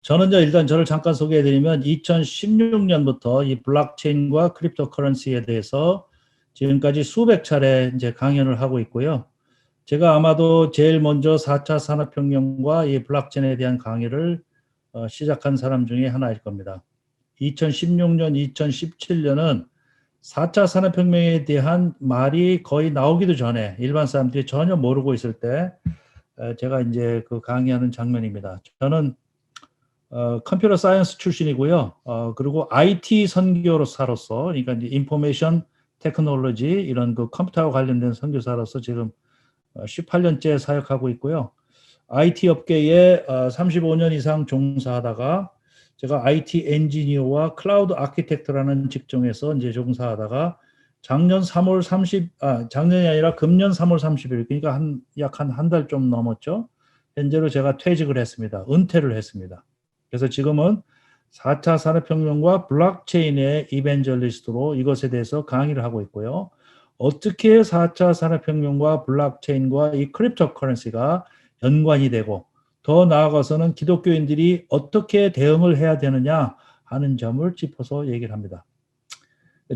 저는 일단 저를 잠깐 소개해드리면 2016년부터 이 블록체인과 크립토커런시에 대해서 지금까지 수백 차례 이제 강연을 하고 있고요. 제가 아마도 제일 먼저 4차 산업혁명과 이 블록체인에 대한 강의를 시작한 사람 중에 하나일 겁니다. 2016년, 2017년은 4차 산업혁명에 대한 말이 거의 나오기도 전에 일반 사람들이 전혀 모르고 있을 때 제가 이제 그 강의하는 장면입니다. 저는 컴퓨터 사이언스 출신이고요. 그리고 IT 선교사로서, 그러니까 이제 인포메이션 테크놀로지 이런 그 컴퓨터와 관련된 선교사로서 지금 18년째 사역하고 있고요. IT 업계에 35년 이상 종사하다가 제가 IT 엔지니어와 클라우드 아키텍트라는 직종에서 이제 종사하다가 작년이 아니라 금년 3월 30일, 그러니까 약 한 달 좀 넘었죠. 현재로 제가 퇴직을 했습니다. 은퇴를 했습니다. 그래서 지금은 4차 산업혁명과 블록체인의 이벤젤리스트로 이것에 대해서 강의를 하고 있고요. 어떻게 4차 산업혁명과 블록체인과 이 크립토커런시가 연관이 되고 더 나아가서는 기독교인들이 어떻게 대응을 해야 되느냐 하는 점을 짚어서 얘기를 합니다.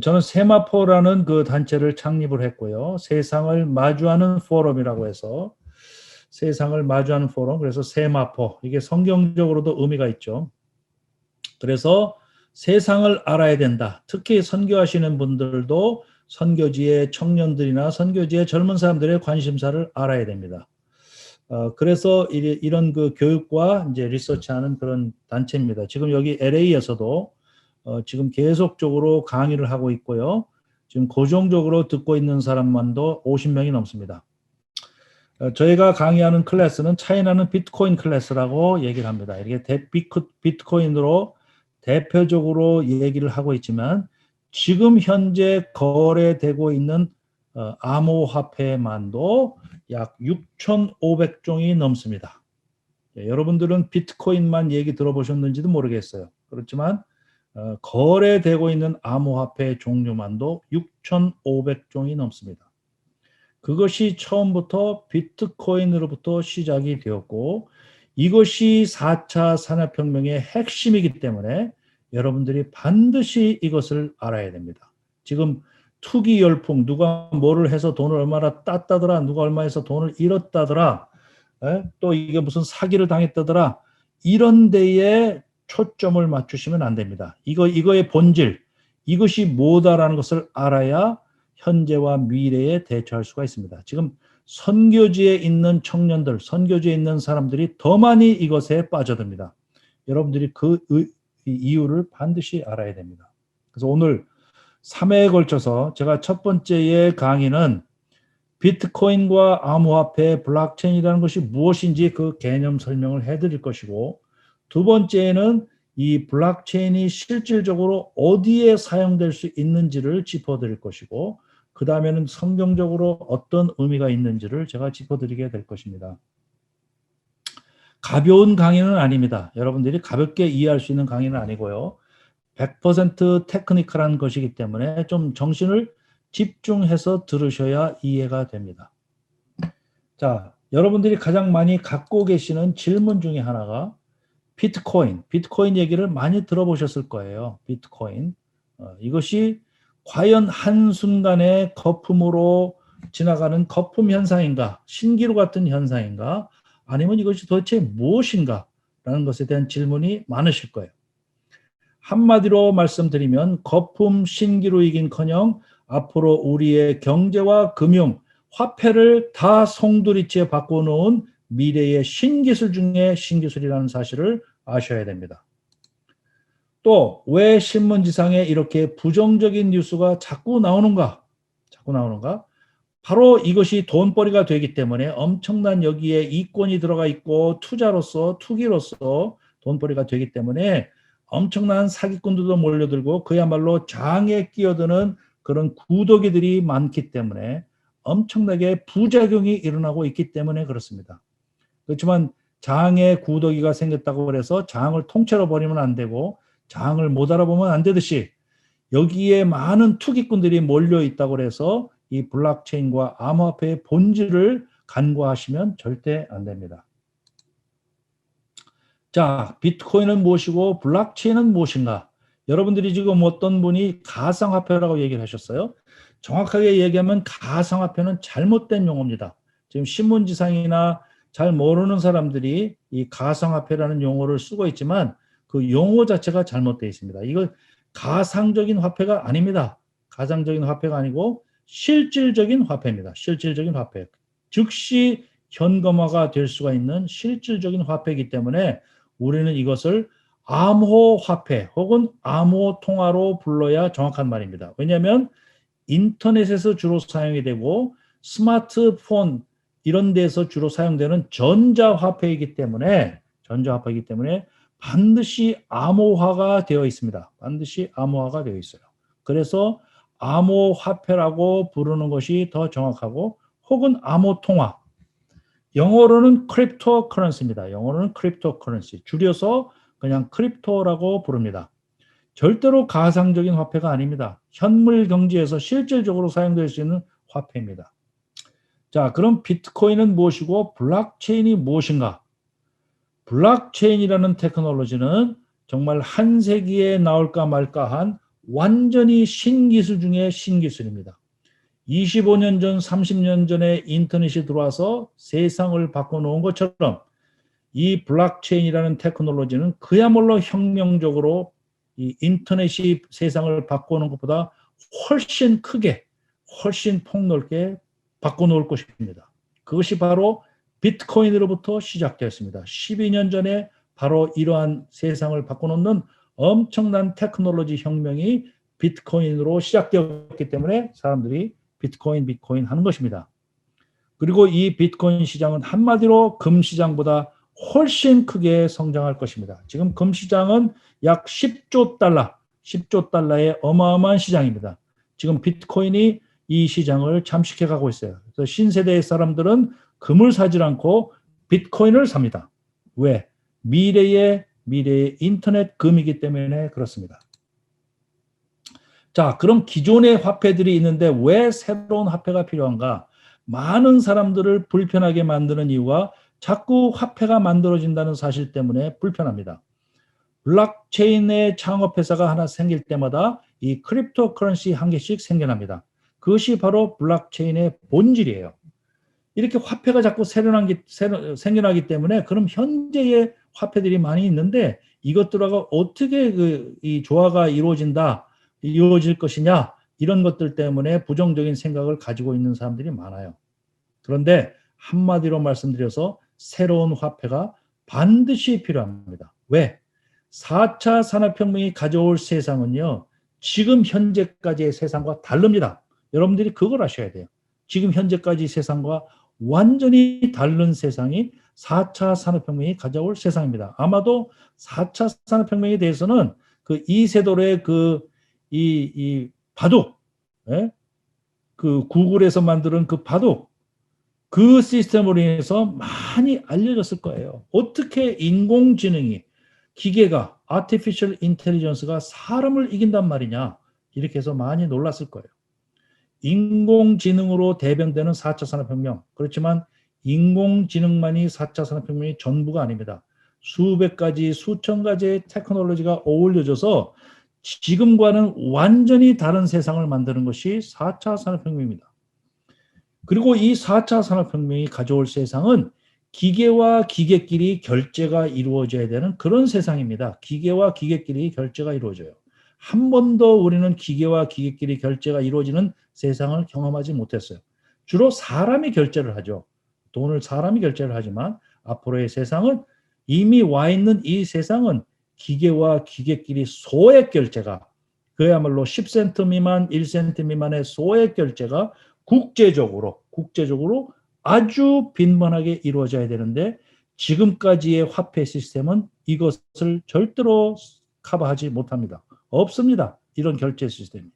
저는 세마포라는 그 단체를 창립을 했고요. 세상을 마주하는 포럼이라고 해서 세상을 마주하는 포럼, 그래서 세마포, 이게 성경적으로도 의미가 있죠. 그래서 세상을 알아야 된다. 특히 선교하시는 분들도 선교지의 청년들이나 선교지의 젊은 사람들의 관심사를 알아야 됩니다. 그래서 이런 그 교육과 이제 리서치하는 그런 단체입니다. 지금 여기 LA에서도 지금 계속적으로 강의를 하고 있고요. 지금 고정적으로 듣고 있는 사람만도 50명이 넘습니다. 저희가 강의하는 클래스는 차이나는 비트코인 클래스라고 얘기를 합니다. 이게 비트코인으로 대표적으로 얘기를 하고 있지만 지금 현재 거래되고 있는 암호화폐만도 약 6,500종이 넘습니다. 여러분들은 비트코인만 얘기 들어보셨는지도 모르겠어요. 그렇지만 거래되고 있는 암호화폐 종류만도 6,500종이 넘습니다. 그것이 처음부터 비트코인으로부터 시작이 되었고 이것이 4차 산업혁명의 핵심이기 때문에 여러분들이 반드시 이것을 알아야 됩니다. 지금 투기 열풍, 누가 뭐를 해서 돈을 얼마나 땄다더라, 누가 얼마에서 돈을 잃었다더라, 또 이게 무슨 사기를 당했다더라, 이런 데에 초점을 맞추시면 안 됩니다. 이거의 본질, 이것이 뭐다라는 것을 알아야 현재와 미래에 대처할 수가 있습니다. 지금 선교지에 있는 청년들, 선교지에 있는 사람들이 더 많이 이것에 빠져듭니다. 여러분들이 그 이유를 반드시 알아야 됩니다. 그래서 오늘 3회에 걸쳐서 제가 첫 번째의 강의는 비트코인과 암호화폐, 블록체인이라는 것이 무엇인지 그 개념 설명을 해드릴 것이고, 두 번째는 이 블록체인이 실질적으로 어디에 사용될 수 있는지를 짚어드릴 것이고, 그 다음에는 성경적으로 어떤 의미가 있는지를 제가 짚어드리게 될 것입니다. 가벼운 강의는 아닙니다. 여러분들이 가볍게 이해할 수 있는 강의는 아니고요. 100% 테크니컬한 것이기 때문에 좀 정신을 집중해서 들으셔야 이해가 됩니다. 자, 여러분들이 가장 많이 갖고 계시는 질문 중에 하나가 비트코인 얘기를 많이 들어보셨을 거예요. 비트코인. 이것이 과연 한순간에 거품으로 지나가는 거품 현상인가, 신기루 같은 현상인가, 아니면 이것이 도대체 무엇인가 라는 것에 대한 질문이 많으실 거예요. 한마디로 말씀드리면 거품 신기루이긴커녕 앞으로 우리의 경제와 금융, 화폐를 다 송두리째 바꿔놓은 미래의 신기술 중에 신기술이라는 사실을 아셔야 됩니다. 또 왜 신문지상에 이렇게 부정적인 뉴스가 자꾸 나오는가? 바로 이것이 돈벌이가 되기 때문에 엄청난 여기에 이권이 들어가 있고 투자로서, 투기로서 돈벌이가 되기 때문에 엄청난 사기꾼들도 몰려들고 그야말로 장에 끼어드는 그런 구더기들이 많기 때문에 엄청나게 부작용이 일어나고 있기 때문에 그렇습니다. 그렇지만 장에 구더기가 생겼다고 해서 장을 통째로 버리면 안 되고 장을 못 알아보면 안 되듯이 여기에 많은 투기꾼들이 몰려 있다고 해서 이 블록체인과 암호화폐의 본질을 간과하시면 절대 안 됩니다. 자, 비트코인은 무엇이고 블록체인은 무엇인가? 여러분들이 지금 어떤 분이 가상화폐라고 얘기를 하셨어요. 정확하게 얘기하면 가상화폐는 잘못된 용어입니다. 지금 신문지상이나 잘 모르는 사람들이 이 가상화폐라는 용어를 쓰고 있지만 그 용어 자체가 잘못되어 있습니다. 이거 가상적인 화폐가 아닙니다. 가상적인 화폐가 아니고 실질적인 화폐입니다. 실질적인 화폐. 즉시 현금화가 될 수가 있는 실질적인 화폐이기 때문에 우리는 이것을 암호화폐 혹은 암호통화로 불러야 정확한 말입니다. 왜냐하면 인터넷에서 주로 사용이 되고 스마트폰 이런 데서 주로 사용되는 전자화폐이기 때문에 반드시 암호화가 되어 있습니다. 반드시 암호화가 되어 있어요. 그래서 암호화폐라고 부르는 것이 더 정확하고 혹은 암호통화. 영어로는 크립토 커런시입니다. 영어로는 크립토 커런시. 줄여서 그냥 크립토라고 부릅니다. 절대로 가상적인 화폐가 아닙니다. 현물 경제에서 실질적으로 사용될 수 있는 화폐입니다. 자, 그럼 비트코인은 무엇이고 블록체인이 무엇인가? 블록체인이라는 테크놀로지는 정말 한 세기에 나올까 말까한 완전히 신기술 중에 신기술입니다. 25년 전, 30년 전에 인터넷이 들어와서 세상을 바꿔놓은 것처럼 이 블록체인이라는 테크놀로지는 그야말로 혁명적으로 이 인터넷이 세상을 바꾸는 것보다 훨씬 크게, 훨씬 폭넓게 바꿔놓을 것입니다. 그것이 바로 비트코인으로부터 시작되었습니다. 12년 전에 바로 이러한 세상을 바꿔놓는 엄청난 테크놀로지 혁명이 비트코인으로 시작되었기 때문에 사람들이 비트코인 하는 것입니다. 그리고 이 비트코인 시장은 한마디로 금시장보다 훨씬 크게 성장할 것입니다. 지금 금시장은 약 10조 달러의 어마어마한 시장입니다. 지금 비트코인이 이 시장을 잠식해 가고 있어요. 그래서 신세대의 사람들은 금을 사지 않고 비트코인을 삽니다. 왜? 미래의 인터넷 금이기 때문에 그렇습니다. 자, 그럼 기존의 화폐들이 있는데 왜 새로운 화폐가 필요한가? 많은 사람들을 불편하게 만드는 이유가 자꾸 화폐가 만들어진다는 사실 때문에 불편합니다. 블록체인의 창업회사가 하나 생길 때마다 이 크립토 커런시 한 개씩 생겨납니다. 그것이 바로 블록체인의 본질이에요. 이렇게 화폐가 자꾸 생겨나기 때문에 그럼 현재의 화폐들이 많이 있는데 이것들하고 어떻게 이 조화가 이루어질 것이냐 이런 것들 때문에 부정적인 생각을 가지고 있는 사람들이 많아요. 그런데 한마디로 말씀드려서 새로운 화폐가 반드시 필요합니다. 왜? 4차 산업혁명이 가져올 세상은요. 지금 현재까지의 세상과 다릅니다. 여러분들이 그걸 아셔야 돼요. 지금 현재까지 세상과 완전히 다른 세상이 4차 산업혁명이 가져올 세상입니다. 아마도 4차 산업혁명에 대해서는 그 이세돌의 이 바둑, 예? 그 구글에서 만드는 그 바둑, 그 시스템으로 인해서 많이 알려졌을 거예요. 어떻게 인공지능이 기계가 artificial intelligence가 사람을 이긴단 말이냐 이렇게 해서 많이 놀랐을 거예요. 인공지능으로 대변되는 4차 산업혁명. 그렇지만 인공지능만이 4차 산업혁명이 전부가 아닙니다. 수백 가지, 수천 가지의 테크놀로지가 어울려져서 지금과는 완전히 다른 세상을 만드는 것이 4차 산업혁명입니다. 그리고 이 4차 산업혁명이 가져올 세상은 기계와 기계끼리 결제가 이루어져야 되는 그런 세상입니다. 기계와 기계끼리 결제가 이루어져요. 한 번도 우리는 기계와 기계끼리 결제가 이루어지는 세상을 경험하지 못했어요. 주로 사람이 결제를 하죠. 돈을 사람이 결제를 하지만 앞으로의 세상은 이미 와 있는 이 세상은 기계와 기계끼리 소액 결제가 그야말로 10센트 미만, 1센트 미만의 소액 결제가 국제적으로 아주 빈번하게 이루어져야 되는데 지금까지의 화폐 시스템은 이것을 절대로 커버하지 못합니다. 없습니다. 이런 결제 시스템이.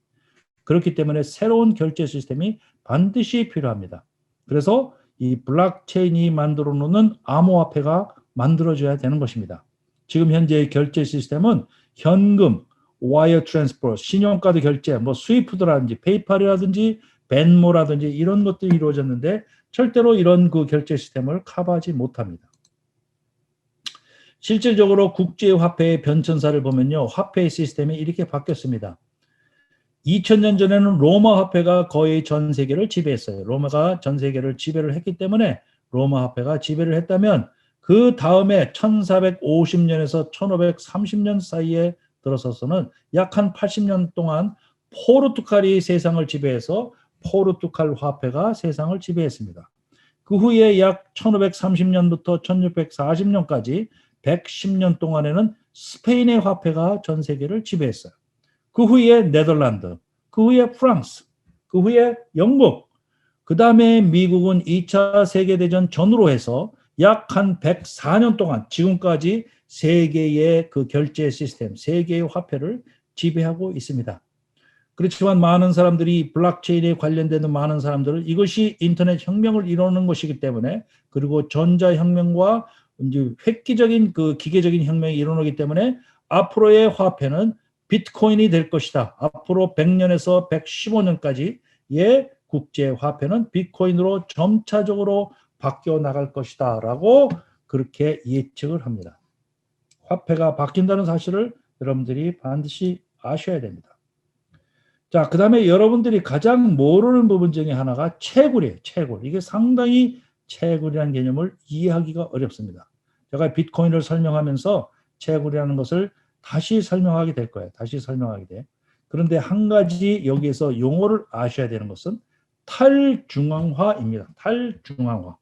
그렇기 때문에 새로운 결제 시스템이 반드시 필요합니다. 그래서 이 블록체인이 만들어 놓는 암호화폐가 만들어져야 되는 것입니다. 지금 현재의 결제 시스템은 현금, 와이어 트랜스퍼, 신용카드 결제, 뭐 스위프트라든지 페이팔이라든지 벤모라든지 이런 것들이 이루어졌는데 절대로 이런 그 결제 시스템을 커버하지 못합니다. 실질적으로 국제화폐의 변천사를 보면요. 화폐 시스템이 이렇게 바뀌었습니다. 2000년 전에는 로마 화폐가 거의 전 세계를 지배했어요. 로마가 전 세계를 지배를 했기 때문에 로마 화폐가 지배를 했다면 그 다음에 1450년에서 1530년 사이에 들어서서는 약 한 80년 동안 포르투갈이 세상을 지배해서 포르투갈 화폐가 세상을 지배했습니다. 그 후에 약 1530년부터 1640년까지 110년 동안에는 스페인의 화폐가 전 세계를 지배했어요. 그 후에 네덜란드, 그 후에 프랑스, 그 후에 영국, 그 다음에 미국은 2차 세계대전 전후로 해서 약 한 104년 동안 지금까지 세계의 그 결제 시스템, 세계의 화폐를 지배하고 있습니다. 그렇지만 많은 사람들이 블록체인에 관련되는 많은 사람들은 이것이 인터넷 혁명을 이루는 것이기 때문에, 그리고 전자혁명과 이제 획기적인 그 기계적인 혁명이 일어나기 때문에 앞으로의 화폐는 비트코인이 될 것이다. 앞으로 100년에서 115년까지의 국제 화폐는 비트코인으로 점차적으로 바뀌어 나갈 것이다 라고 그렇게 예측을 합니다. 화폐가 바뀐다는 사실을 여러분들이 반드시 아셔야 됩니다. 자, 그 다음에 여러분들이 가장 모르는 부분 중에 하나가 채굴이에요. 채굴. 이게 상당히 채굴이라는 개념을 이해하기가 어렵습니다. 제가 비트코인을 설명하면서 채굴이라는 것을 다시 설명하게 될 거예요. 다시 설명하게 돼. 그런데 한 가지 여기에서 용어를 아셔야 되는 것은 탈중앙화입니다. 탈중앙화.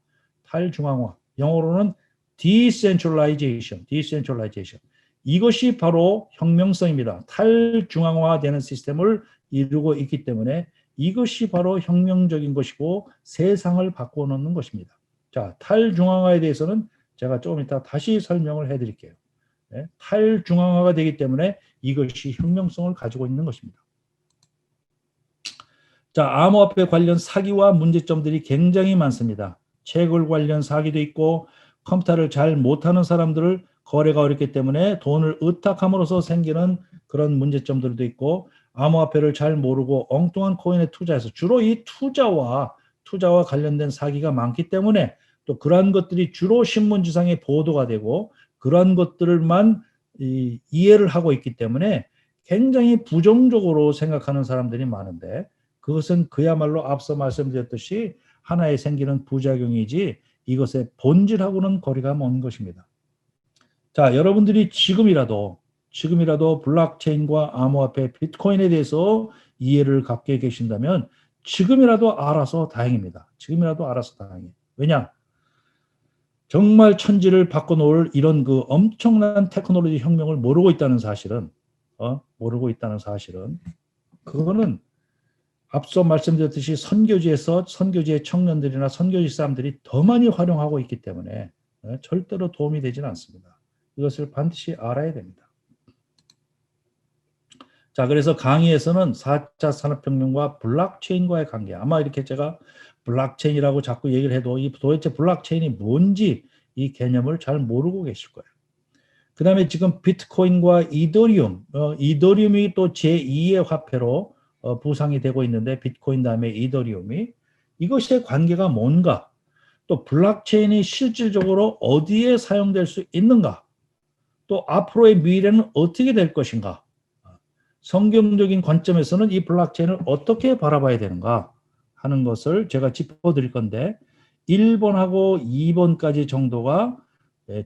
탈중앙화. 영어로는 decentralization. decentralization. 이것이 바로 혁명성입니다. 탈중앙화되는 시스템을 이루고 있기 때문에 이것이 바로 혁명적인 것이고 세상을 바꿔놓는 것입니다. 자, 탈중앙화에 대해서는 제가 조금 이따 다시 설명을 해드릴게요. 네, 탈중앙화가 되기 때문에 이것이 혁명성을 가지고 있는 것입니다. 자, 암호화폐 관련 사기와 문제점들이 굉장히 많습니다. 채굴 관련 사기도 있고 컴퓨터를 잘 못하는 사람들을 거래가 어렵기 때문에 돈을 의탁함으로써 생기는 그런 문제점들도 있고, 암호화폐를 잘 모르고 엉뚱한 코인에 투자해서 주로 이 투자와 관련된 사기가 많기 때문에 또 그러한 것들이 주로 신문지상에 보도가 되고 그러한 것들만 이해를 하고 있기 때문에 굉장히 부정적으로 생각하는 사람들이 많은데, 그것은 그야말로 앞서 말씀드렸듯이 하나의 생기는 부작용이지 이것의 본질하고는 거리가 먼 것입니다. 자, 여러분들이 지금이라도 블록체인과 암호화폐, 비트코인에 대해서 이해를 갖게 계신다면 지금이라도 알아서 다행입니다. 지금이라도 알아서 다행이에요. 왜냐? 정말 천지를 바꿔놓을 이런 그 엄청난 테크놀로지 혁명을 모르고 있다는 사실은 그거는 앞서 말씀드렸듯이 선교지의 청년들이나 선교지 사람들이 더 많이 활용하고 있기 때문에 절대로 도움이 되지는 않습니다. 이것을 반드시 알아야 됩니다. 자, 그래서 강의에서는 4차 산업혁명과 블록체인과의 관계, 아마 이렇게 제가 블록체인이라고 자꾸 얘기를 해도 이 도대체 블록체인이 뭔지 이 개념을 잘 모르고 계실 거예요. 그 다음에 지금 비트코인과 이더리움이 또 제2의 화폐로 부상이 되고 있는데, 비트코인 다음에 이더리움이, 이것의 관계가 뭔가, 또 블록체인이 실질적으로 어디에 사용될 수 있는가, 또 앞으로의 미래는 어떻게 될 것인가, 성경적인 관점에서는 이 블록체인을 어떻게 바라봐야 되는가 하는 것을 제가 짚어드릴 건데, 1번하고 2번까지 정도가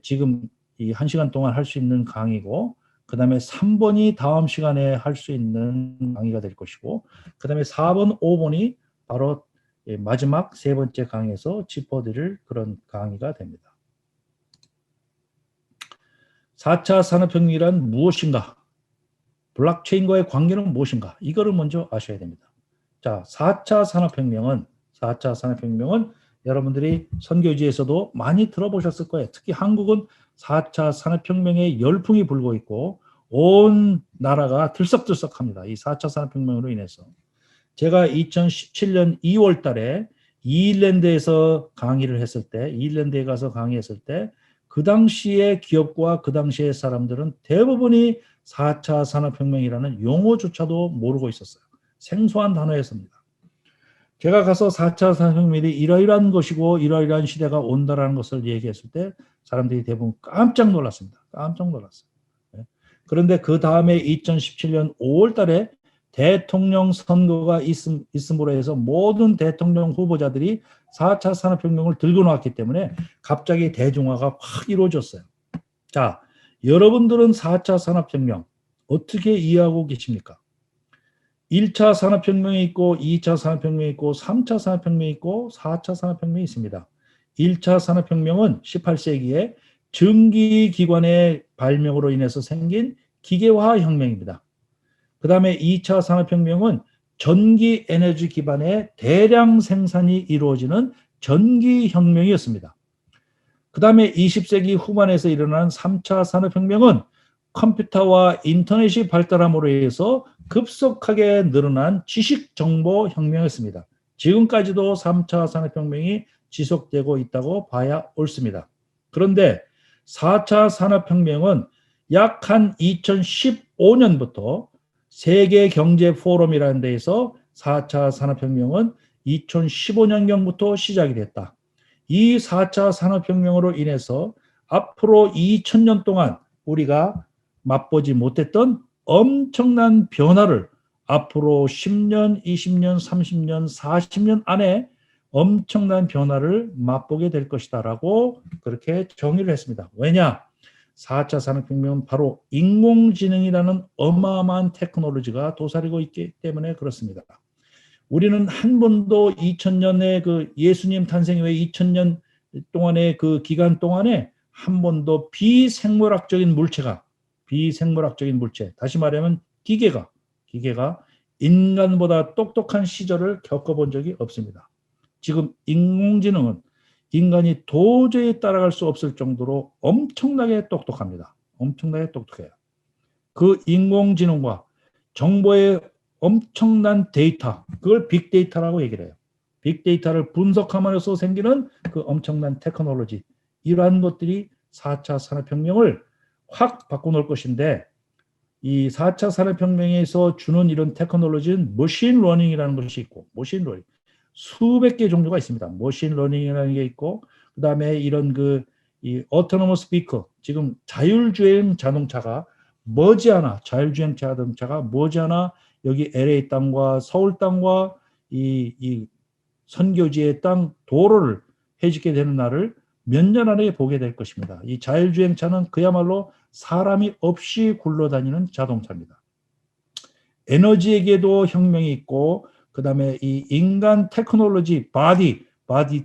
지금 이 1시간 동안 할 수 있는 강의고, 그 다음에 3번이 다음 시간에 할 수 있는 강의가 될 것이고, 그 다음에 4번, 5번이 바로 마지막 세 번째 강의에서 짚어드릴 그런 강의가 됩니다. 4차 산업혁명이란 무엇인가? 블록체인과의 관계는 무엇인가? 이거를 먼저 아셔야 됩니다. 자, 4차 산업혁명은 여러분들이 선교지에서도 많이 들어보셨을 거예요. 특히 한국은 4차 산업혁명의 열풍이 불고 있고 온 나라가 들썩들썩합니다. 이 4차 산업혁명으로 인해서. 제가 2017년 2월 달에 이일랜드에서 강의를 했을 때, 이일랜드에 가서 강의했을 때, 그 당시의 기업과 그 당시의 사람들은 대부분이 4차 산업혁명이라는 용어조차도 모르고 있었어요. 생소한 단어였습니다. 제가 가서 4차 산업혁명이 이러이러한 것이고 이러이러한 시대가 온다라는 것을 얘기했을 때 사람들이 대부분 깜짝 놀랐습니다. 깜짝 놀랐어요. 예. 그런데 그 다음에 2017년 5월 달에 대통령 선거가 있음으로 해서 모든 대통령 후보자들이 4차 산업혁명을 들고 나왔기 때문에 갑자기 대중화가 확 이루어졌어요. 자, 여러분들은 4차 산업혁명 어떻게 이해하고 계십니까? 1차 산업혁명이 있고 2차 산업혁명이 있고 3차 산업혁명이 있고 4차 산업혁명이 있습니다. 1차 산업혁명은 18세기에 전기기관의 발명으로 인해서 생긴 기계화 혁명입니다. 그 다음에 2차 산업혁명은 전기 에너지 기반의 대량 생산이 이루어지는 전기혁명이었습니다. 그 다음에 20세기 후반에서 일어난 3차 산업혁명은 컴퓨터와 인터넷이 발달함으로 해서 급속하게 늘어난 지식정보혁명이었습니다. 지금까지도 3차 산업혁명이 지속되고 있다고 봐야 옳습니다. 그런데 4차 산업혁명은 약 한 2015년부터 세계경제포럼이라는 데에서 4차 산업혁명은 2015년경부터 시작이 됐다. 이 4차 산업혁명으로 인해서 앞으로 2000년 동안 우리가 맛보지 못했던 엄청난 변화를 앞으로 10년, 20년, 30년, 40년 안에 엄청난 변화를 맛보게 될 것이다라고 그렇게 정의를 했습니다. 왜냐? 4차 산업혁명은 바로 인공지능이라는 어마어마한 테크놀로지가 도사리고 있기 때문에 그렇습니다. 우리는 한 번도 2000년에 그 예수님 탄생 이후에 2000년 동안의 그 기간 동안에 한 번도 비생물학적인 물체, 다시 말하면 기계가 인간보다 똑똑한 시절을 겪어본 적이 없습니다. 지금 인공지능은 인간이 도저히 따라갈 수 없을 정도로 엄청나게 똑똑합니다. 엄청나게 똑똑해요. 그 인공지능과 정보의 엄청난 데이터, 그걸 빅데이터라고 얘기를 해요. 빅데이터를 분석함으로써 생기는 그 엄청난 테크놀로지, 이러한 것들이 4차 산업혁명을 확 바꿔놓을 것인데, 이 4차 산업혁명에서 주는 이런 테크놀로지는 머신러닝이라는 것이 있고, 머신러닝 수백 개 종류가 있습니다. 머신러닝이라는 게 있고, 그 다음에 이런 이 autonomous vehicle, 지금 자율주행 자동차가 머지않아 여기 LA 땅과 서울 땅과 이 선교지의 땅 도로를 해지게 되는 날을 몇 년 안에 보게 될 것입니다. 이 자율주행차는 그야말로 사람이 없이 굴러다니는 자동차입니다. 에너지에게도 혁명이 있고, 그 다음에 이 인간 테크놀로지, 바디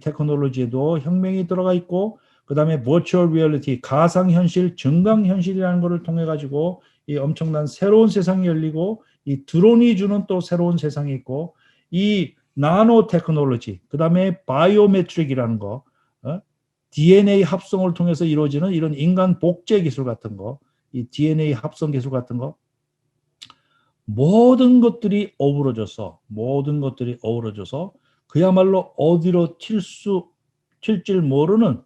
테크놀로지에도 혁명이 들어가 있고, 그 다음에 버추얼 리얼리티, 가상현실, 증강현실이라는 것을 통해 가지고 이 엄청난 새로운 세상이 열리고, 이 드론이 주는 또 새로운 세상이 있고, 이 나노 테크놀로지, 그 다음에 바이오메트릭이라는 거, DNA 합성을 통해서 이루어지는 이런 인간 복제 기술 같은 거, 이 DNA 합성 기술 같은 거, 모든 것들이 어우러져서 그야말로 어디로 튈 줄 모르는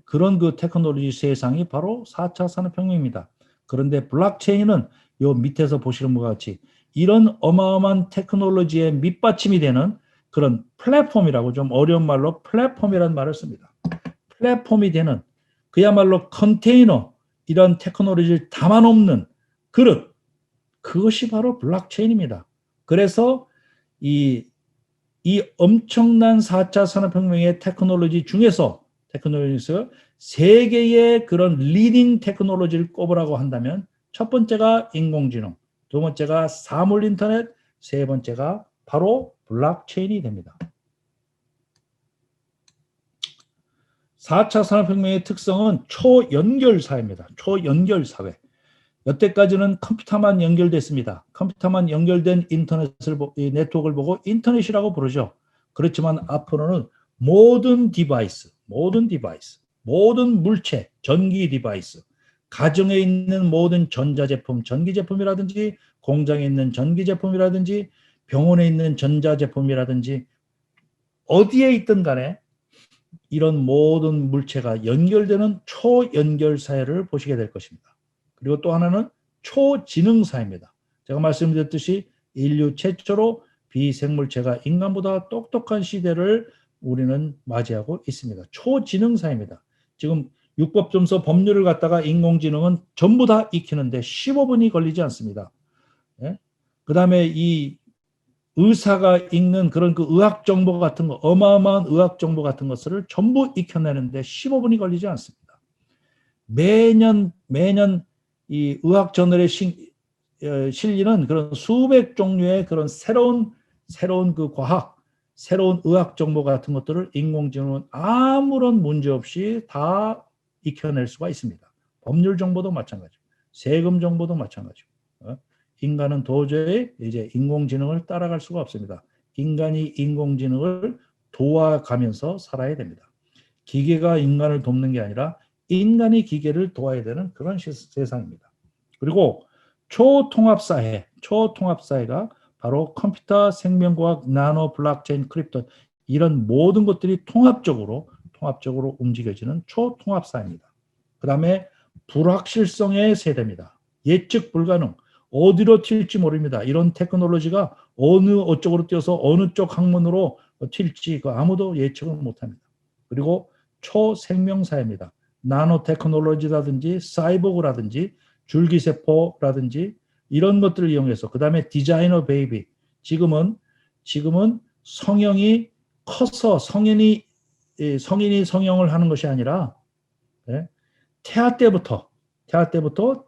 그런 그 테크놀로지 세상이 바로 4차 산업혁명입니다. 그런데 블록체인은 요 밑에서 보시는 것과 같이 이런 어마어마한 테크놀로지의 밑받침이 되는 그런 플랫폼이라고, 좀 어려운 말로 플랫폼이라는 말을 씁니다. 플랫폼이 되는, 그야말로 컨테이너, 이런 테크놀로지를 담아놓는 그릇, 그것이 바로 블록체인입니다. 그래서 이 엄청난 4차 산업혁명의 테크놀로지 중에서 세 개의 그런 리딩 테크놀로지를 꼽으라고 한다면, 첫 번째가 인공지능, 두 번째가 사물인터넷, 세 번째가 바로 블록체인이 됩니다. 4차 산업혁명의 특성은 초연결사회입니다. 초연결사회. 여태까지는 컴퓨터만 연결됐습니다. 컴퓨터만 연결된 네트워크를 보고 인터넷이라고 부르죠. 그렇지만 앞으로는 모든 디바이스, 모든 물체, 전기 디바이스, 가정에 있는 모든 전자제품, 전기제품이라든지, 공장에 있는 전기제품이라든지, 병원에 있는 전자제품이라든지, 어디에 있든 간에 이런 모든 물체가 연결되는 초연결 사회를 보시게 될 것입니다. 그리고 또 하나는 초지능 사회입니다. 제가 말씀드렸듯이 인류 최초로 비생물체가 인간보다 똑똑한 시대를 우리는 맞이하고 있습니다. 초지능사입니다. 지금 육법점서 법률을 갖다가 인공지능은 전부 다 익히는데 15분이 걸리지 않습니다. 예? 그 다음에 이 의사가 읽는 그런 그 의학 정보 같은 거, 어마어마한 의학 정보 같은 것을 전부 익혀내는데 15분이 걸리지 않습니다. 매년 이 의학 저널에 실리는 그런 수백 종류의 그런 새로운 그 과학, 새로운 의학 정보 같은 것들을 인공지능은 아무런 문제 없이 다 익혀낼 수가 있습니다. 법률 정보도 마찬가지고, 세금 정보도 마찬가지고. 인간은 도저히 이제 인공지능을 따라갈 수가 없습니다. 인간이 인공지능을 도와가면서 살아야 됩니다. 기계가 인간을 돕는 게 아니라 인간이 기계를 도와야 되는 그런 세상입니다. 그리고 초통합사회가 바로 컴퓨터, 생명과학, 나노, 블록체인, 크립토 이런 모든 것들이 통합적으로 움직여지는 초통합사회입니다. 그 다음에 불확실성의 세대입니다. 예측 불가능, 어디로 튈지 모릅니다. 이런 테크놀로지가 어쪽으로 뛰어서 어느 쪽 학문으로 튈지 아무도 예측을 못합니다. 그리고 초생명사회입니다. 나노 테크놀로지라든지 사이보그라든지 줄기세포라든지 이런 것들을 이용해서 그 다음에 디자이너 베이비 지금은 성형이 커서 성인이 성형을 하는 것이 아니라 태아 때부터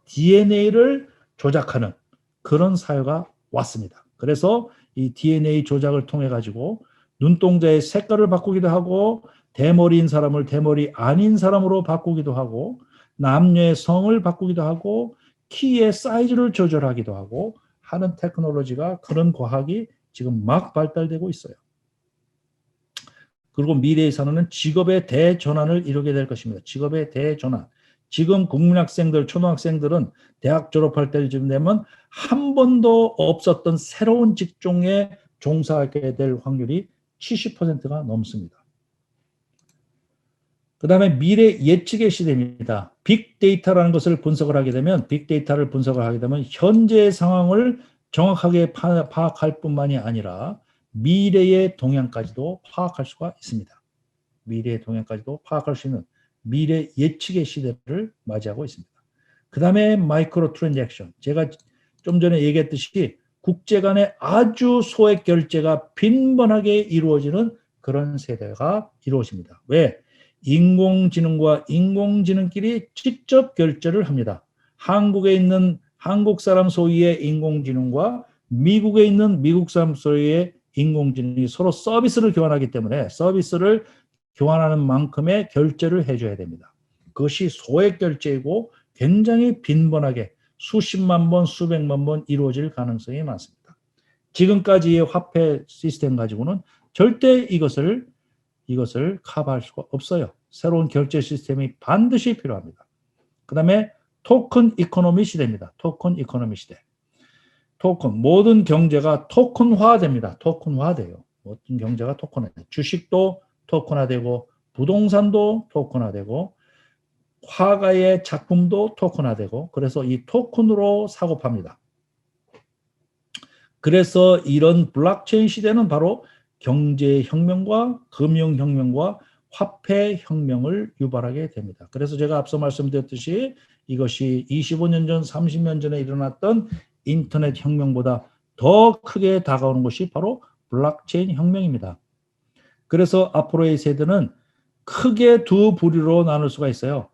DNA를 조작하는 그런 사회가 왔습니다. 그래서 이 DNA 조작을 통해 가지고 눈동자의 색깔을 바꾸기도 하고 대머리인 사람을 대머리 아닌 사람으로 바꾸기도 하고 남녀의 성을 바꾸기도 하고 키의 사이즈를 조절하기도 하고 하는 테크놀로지가 그런 과학이 지금 막 발달되고 있어요. 그리고 미래의 산업은 직업의 대전환을 이루게 될 것입니다. 직업의 대전환. 지금 국민학생들, 초등학생들은 대학 졸업할 때쯤 되면 한 번도 없었던 새로운 직종에 종사하게 될 확률이 70%가 넘습니다. 그 다음에 미래 예측의 시대입니다. 빅데이터라는 것을 분석을 하게 되면 현재의 상황을 정확하게 파악할 뿐만이 아니라 미래의 동향까지도 파악할 수가 있습니다. 미래의 동향까지도 파악할 수 있는 미래 예측의 시대를 맞이하고 있습니다. 그 다음에 마이크로 트랜잭션. 제가 좀 전에 얘기했듯이 국제 간의 아주 소액 결제가 빈번하게 이루어지는 그런 세대가 이루어집니다. 왜? 인공지능과 인공지능끼리 직접 결제를 합니다. 한국에 있는 한국 사람 소유의 인공지능과 미국에 있는 미국 사람 소유의 인공지능이 서로 서비스를 교환하기 때문에 서비스를 교환하는 만큼의 결제를 해줘야 됩니다. 그것이 소액 결제이고 굉장히 빈번하게 수십만 번, 수백만 번 이루어질 가능성이 많습니다. 지금까지의 화폐 시스템 가지고는 절대 이것을 커버할 수가 없어요. 새로운 결제 시스템이 반드시 필요합니다. 그 다음에 토큰 이코노미 시대입니다. 토큰 이코노미 시대. 모든 경제가 토큰화됩니다. 토큰화돼요. 모든 경제가 토큰화돼요. 주식도 토큰화되고 부동산도 토큰화되고 화가의 작품도 토큰화되고 그래서 이 토큰으로 사고 팝니다. 그래서 이런 블록체인 시대는 바로 경제혁명과 금융혁명과 화폐혁명을 유발하게 됩니다. 그래서 제가 앞서 말씀드렸듯이 이것이 25년 전, 30년 전에 일어났던 인터넷 혁명보다 더 크게 다가오는 것이 바로 블록체인 혁명입니다. 그래서 앞으로의 세대는 크게 두 부류로 나눌 수가 있어요.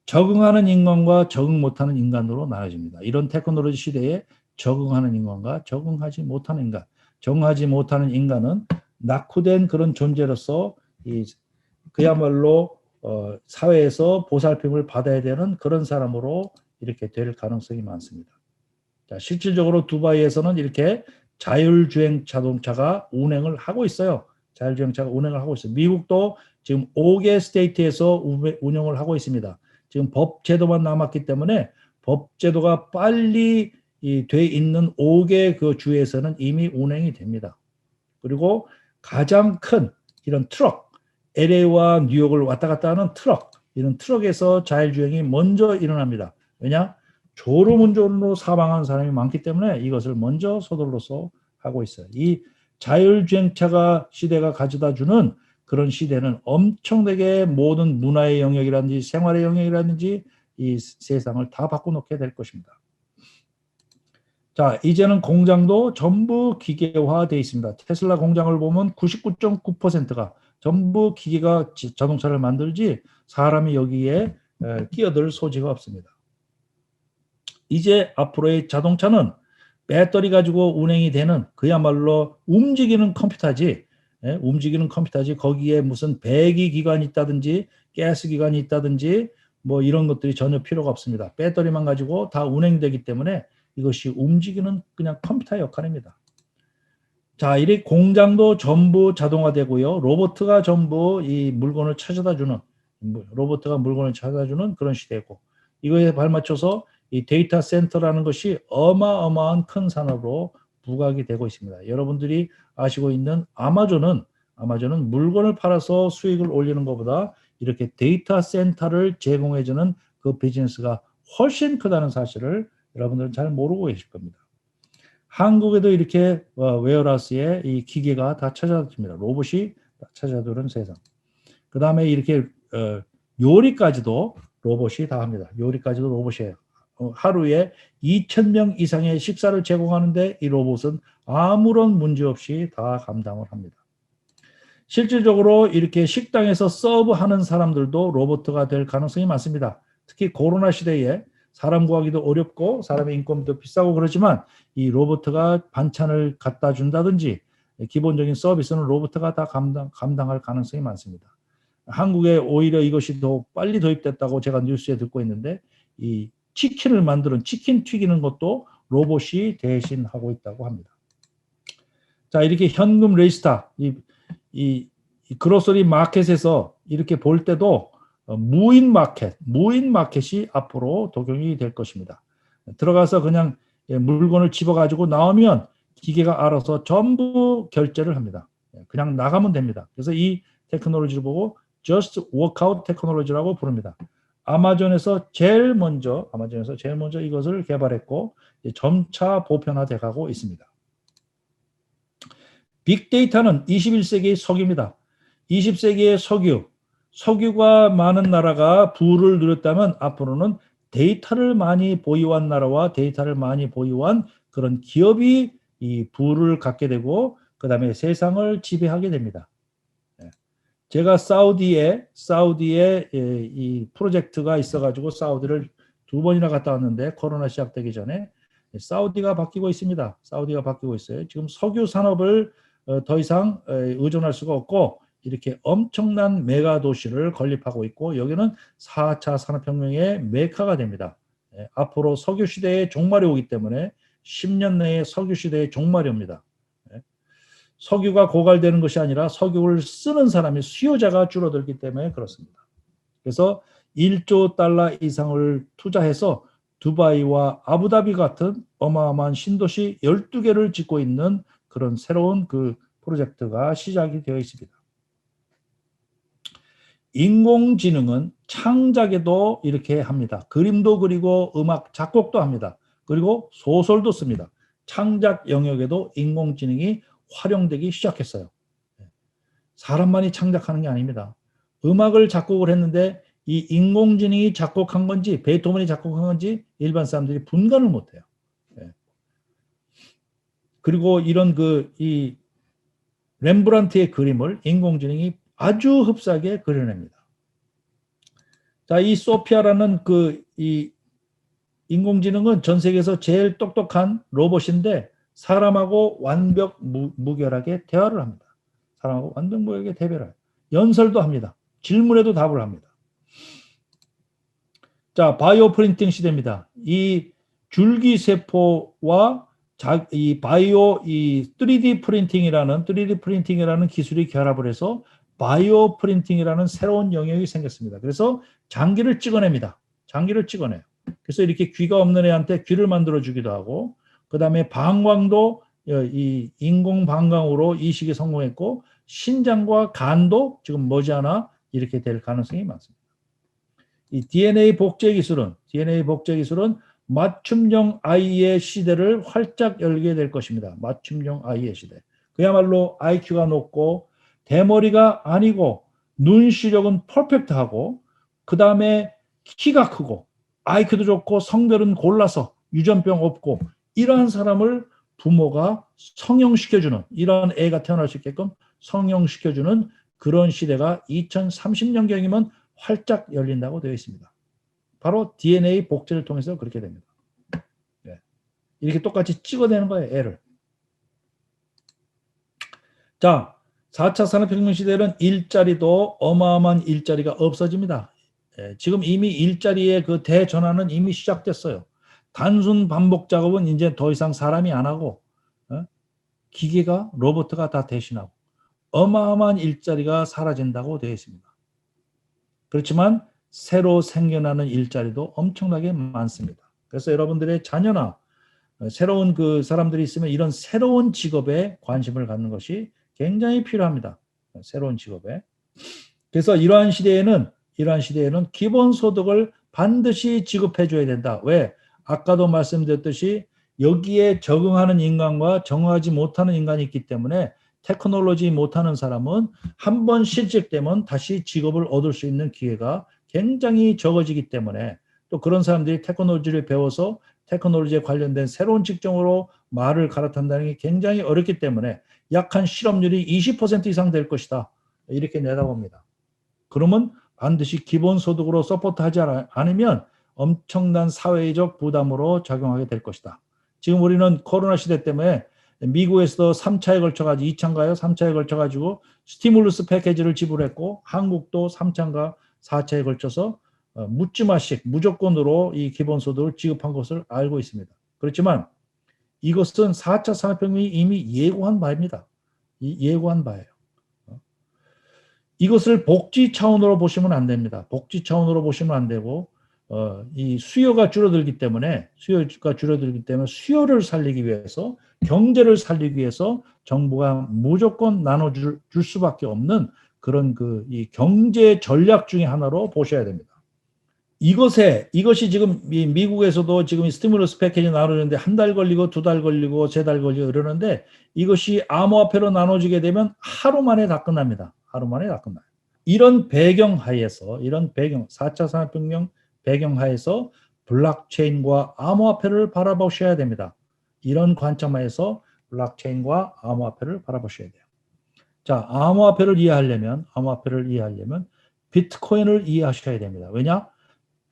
적응하는 인간과 적응 못하는 인간으로 나눠집니다. 이런 테크놀로지 시대에 적응하는 인간과 적응하지 못하는 인간. 적응하지 못하는 인간은 낙후된 그런 존재로서 그야말로 사회에서 보살핌을 받아야 되는 그런 사람으로 이렇게 될 가능성이 많습니다. 자, 실질적으로 두바이에서는 이렇게 자율주행 자동차가 운행을 하고 있어요. 자율주행차가 운행을 하고 있어요. 미국도 지금 5개 스테이트에서 운영을 하고 있습니다. 지금 법 제도만 남았기 때문에 법 제도가 빨리 돼 있는 5개 그 주에서는 이미 운행이 됩니다. 그리고 가장 큰 이런 트럭, LA와 뉴욕을 왔다 갔다 하는 트럭, 이런 트럭에서 자율주행이 먼저 일어납니다. 왜냐? 졸음운전으로 사망한 사람이 많기 때문에 이것을 먼저 서둘러서 하고 있어요. 이 자율주행차가 시대가 가져다주는 그런 시대는 엄청나게 모든 문화의 영역이라든지 생활의 영역이라든지 이 세상을 다 바꿔놓게 될 것입니다. 자, 이제는 공장도 전부 기계화되어 있습니다. 테슬라 공장을 보면 99.9%가 전부 기계가 자동차를 만들지 사람이 여기에 끼어들 소지가 없습니다. 이제 앞으로의 자동차는 배터리 가지고 운행이 되는 그야말로 움직이는 컴퓨터지, 움직이는 컴퓨터지 거기에 무슨 배기 기관이 있다든지 가스 기관이 있다든지 뭐 이런 것들이 전혀 필요가 없습니다. 배터리만 가지고 다 운행되기 때문에 이것이 움직이는 그냥 컴퓨터 역할입니다. 자, 이 공장도 전부 자동화되고요. 로봇가 전부 이 물건을 찾아다 주는, 로봇가 물건을 찾아다 주는 그런 시대고, 이거에 발맞춰서 이 데이터 센터라는 것이 어마어마한 큰 산업으로 부각이 되고 있습니다. 여러분들이 아시고 있는 아마존은 물건을 팔아서 수익을 올리는 것보다 이렇게 데이터 센터를 제공해주는 그 비즈니스가 훨씬 크다는 사실을 여러분들은 잘 모르고 계실 겁니다. 한국에도 이렇게 웨어하우스에 이 기계가 다 찾아듭니다. 로봇이 찾아두는 세상. 그 다음에 이렇게 요리까지도 로봇이 다 합니다. 요리까지도 로봇이에요. 하루에 2,000명 이상의 식사를 제공하는데 이 로봇은 아무런 문제 없이 다 감당을 합니다. 실질적으로 이렇게 식당에서 서브하는 사람들도 로봇가 될 가능성이 많습니다. 특히 코로나 시대에 사람 구하기도 어렵고 사람의 인건비도 비싸고 그러지만 이 로봇가 반찬을 갖다 준다든지 기본적인 서비스는 로봇가 다 감당할 가능성이 많습니다. 한국에 오히려 이것이 더 빨리 도입됐다고 제가 뉴스에 듣고 있는데 이 치킨을 만드는 치킨 튀기는 것도 로봇이 대신하고 있다고 합니다. 자, 이렇게 현금 레지스터 이 그로서리 마켓에서 이렇게 볼 때도 무인 마켓이 앞으로 적용이 될 것입니다. 들어가서 그냥 물건을 집어가지고 나오면 기계가 알아서 전부 결제를 합니다. 그냥 나가면 됩니다. 그래서 이 테크놀로지를 보고 Just Walkout 테크놀로지라고 부릅니다. 아마존에서 제일 먼저 이것을 개발했고 점차 보편화돼 가고 있습니다. 빅데이터는 21세기의 석유입니다. 20세기의 석유가 많은 나라가 부를 누렸다면 앞으로는 데이터를 많이 보유한 나라와 데이터를 많이 보유한 그런 기업이 이 부를 갖게 되고 그 다음에 세상을 지배하게 됩니다. 제가 사우디에 이 프로젝트가 있어가지고 사우디를 2번이나 갔다 왔는데 코로나 시작되기 전에 사우디가 바뀌고 있습니다. 사우디가 바뀌고 있어요. 지금 석유 산업을 더 이상 의존할 수가 없고 이렇게 엄청난 메가 도시를 건립하고 있고 여기는 4차 산업혁명의 메카가 됩니다. 앞으로 석유 시대의 종말이 오기 때문에 10년 내에 석유 시대의 종말이 옵니다. 석유가 고갈되는 것이 아니라 석유를 쓰는 사람이 수요자가 줄어들기 때문에 그렇습니다. 그래서 1조 달러 이상을 투자해서 두바이와 아부다비 같은 어마어마한 신도시 12개를 짓고 있는 그런 새로운 그 프로젝트가 시작이 되어 있습니다. 인공지능은 창작에도 이렇게 합니다. 그림도 그리고 음악 작곡도 합니다. 그리고 소설도 씁니다. 창작 영역에도 인공지능이 활용되기 시작했어요. 사람만이 창작하는 게 아닙니다. 음악을 작곡을 했는데 이 인공지능이 작곡한 건지 베토벤이 작곡한 건지 일반 사람들이 분간을 못해요. 그리고 이런 이 렘브란트의 그림을 인공지능이 아주 흡사하게 그려냅니다. 자, 이 소피아라는 이 인공지능은 전 세계에서 제일 똑똑한 로봇인데 사람하고 무결하게 대화를 합니다. 사람하고 무결하게 대화를 해요. 연설도 합니다. 질문에도 답을 합니다. 자, 바이오 프린팅 시대입니다. 이 줄기세포와 이 3D 프린팅이라는 기술이 결합을 해서 바이오 프린팅이라는 새로운 영역이 생겼습니다. 그래서 장기를 찍어냅니다. 장기를 찍어내요. 그래서 이렇게 귀가 없는 애한테 귀를 만들어 주기도 하고 그 다음에 방광도 이 인공 방광으로 이식이 성공했고 신장과 간도 지금 머지않아 이렇게 될 가능성이 많습니다. 이 DNA 복제 기술은 맞춤형 아이의 시대를 활짝 열게 될 것입니다. 맞춤형 아이의 시대. 그야말로 IQ가 높고 대머리가 아니고 눈 시력은 퍼펙트하고 그 다음에 키가 크고 IQ도 좋고 성별은 골라서 유전병 없고 이러한 사람을 부모가 성형시켜주는 이러한 애가 태어날 수 있게끔 성형시켜주는 그런 시대가 2030년경이면 활짝 열린다고 되어 있습니다. 바로 DNA 복제를 통해서 그렇게 됩니다. 네. 이렇게 똑같이 찍어내는 거예요, 애를. 자, 4차 산업혁명 시대는 일자리도 어마어마한 일자리가 없어집니다. 지금 이미 일자리의 그 대전환은 이미 시작됐어요. 단순 반복 작업은 이제 더 이상 사람이 안 하고 기계가 로봇가 다 대신하고 어마어마한 일자리가 사라진다고 되어 있습니다. 그렇지만 새로 생겨나는 일자리도 엄청나게 많습니다. 그래서 여러분들의 자녀나 새로운 그 사람들이 있으면 이런 새로운 직업에 관심을 갖는 것이 굉장히 필요합니다. 새로운 직업에. 그래서 이러한 시대에는 기본소득을 반드시 지급해 줘야 된다. 왜? 아까도 말씀드렸듯이 여기에 적응하는 인간과 적응하지 못하는 인간이 있기 때문에 테크놀로지 못하는 사람은 한 번 실직되면 다시 직업을 얻을 수 있는 기회가 굉장히 적어지기 때문에 또 그런 사람들이 테크놀로지를 배워서 테크놀로지에 관련된 새로운 직종으로 말을 갈아탄다는 게 굉장히 어렵기 때문에 약 한 실업률이 20% 이상 될 것이다. 이렇게 내다봅니다. 그러면 반드시 기본소득으로 서포트하지 않으면 엄청난 사회적 부담으로 작용하게 될 것이다. 지금 우리는 코로나 시대 때문에 미국에서도 3차에 걸쳐가지고 2차인가요? 3차에 걸쳐가지고 스티뮬러스 패키지를 지불했고 한국도 3차인가 4차에 걸쳐서 묻지마식 무조건으로 이 기본소득을 지급한 것을 알고 있습니다. 그렇지만 이것은 4차 산업혁명이 이미 예고한 바입니다. 예고한 바예요. 이것을 복지 차원으로 보시면 안 됩니다. 복지 차원으로 보시면 안 되고 이 수요가 줄어들기 때문에 수요를 살리기 위해서 경제를 살리기 위해서 정부가 무조건 나눠줄 수밖에 없는 그런 이 경제 전략 중에 하나로 보셔야 됩니다. 이것이 지금 미국에서도 지금 스티뮬러스 패키지 나누는데 한 달 걸리고 두 달 걸리고 세 달 걸리고 이러는데 이것이 암호화폐로 나눠지게 되면 하루 만에 다 끝납니다. 하루 만에 다 끝나요. 이런 배경하에서 4차 산업혁명 배경하에서 블록체인과 암호화폐를 바라보셔야 됩니다. 이런 관점에서 블록체인과 암호화폐를 바라보셔야 돼요. 자, 암호화폐를 이해하려면 비트코인을 이해하셔야 됩니다. 왜냐?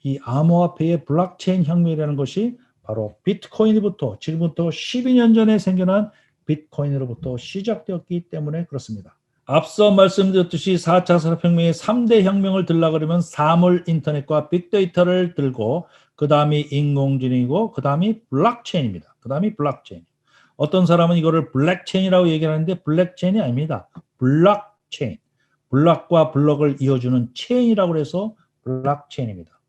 이 암호화폐의 블록체인 혁명이라는 것이 바로 비트코인부터 지금부터 12년 전에 생겨난 비트코인으로부터 시작되었기 때문에 그렇습니다. 앞서 말씀드렸듯이 4차 산업혁명의 3대 혁명을 들라 그러면 사물 인터넷과 빅데이터를 들고 그 다음이 인공지능이고 그 다음이 블록체인입니다. 어떤 사람은 이거를 블랙체인이라고 얘기하는데 블랙체인이 아닙니다. 블록체인. 블록과 블록을 이어주는 체인이라고 해서 블록체인입니다.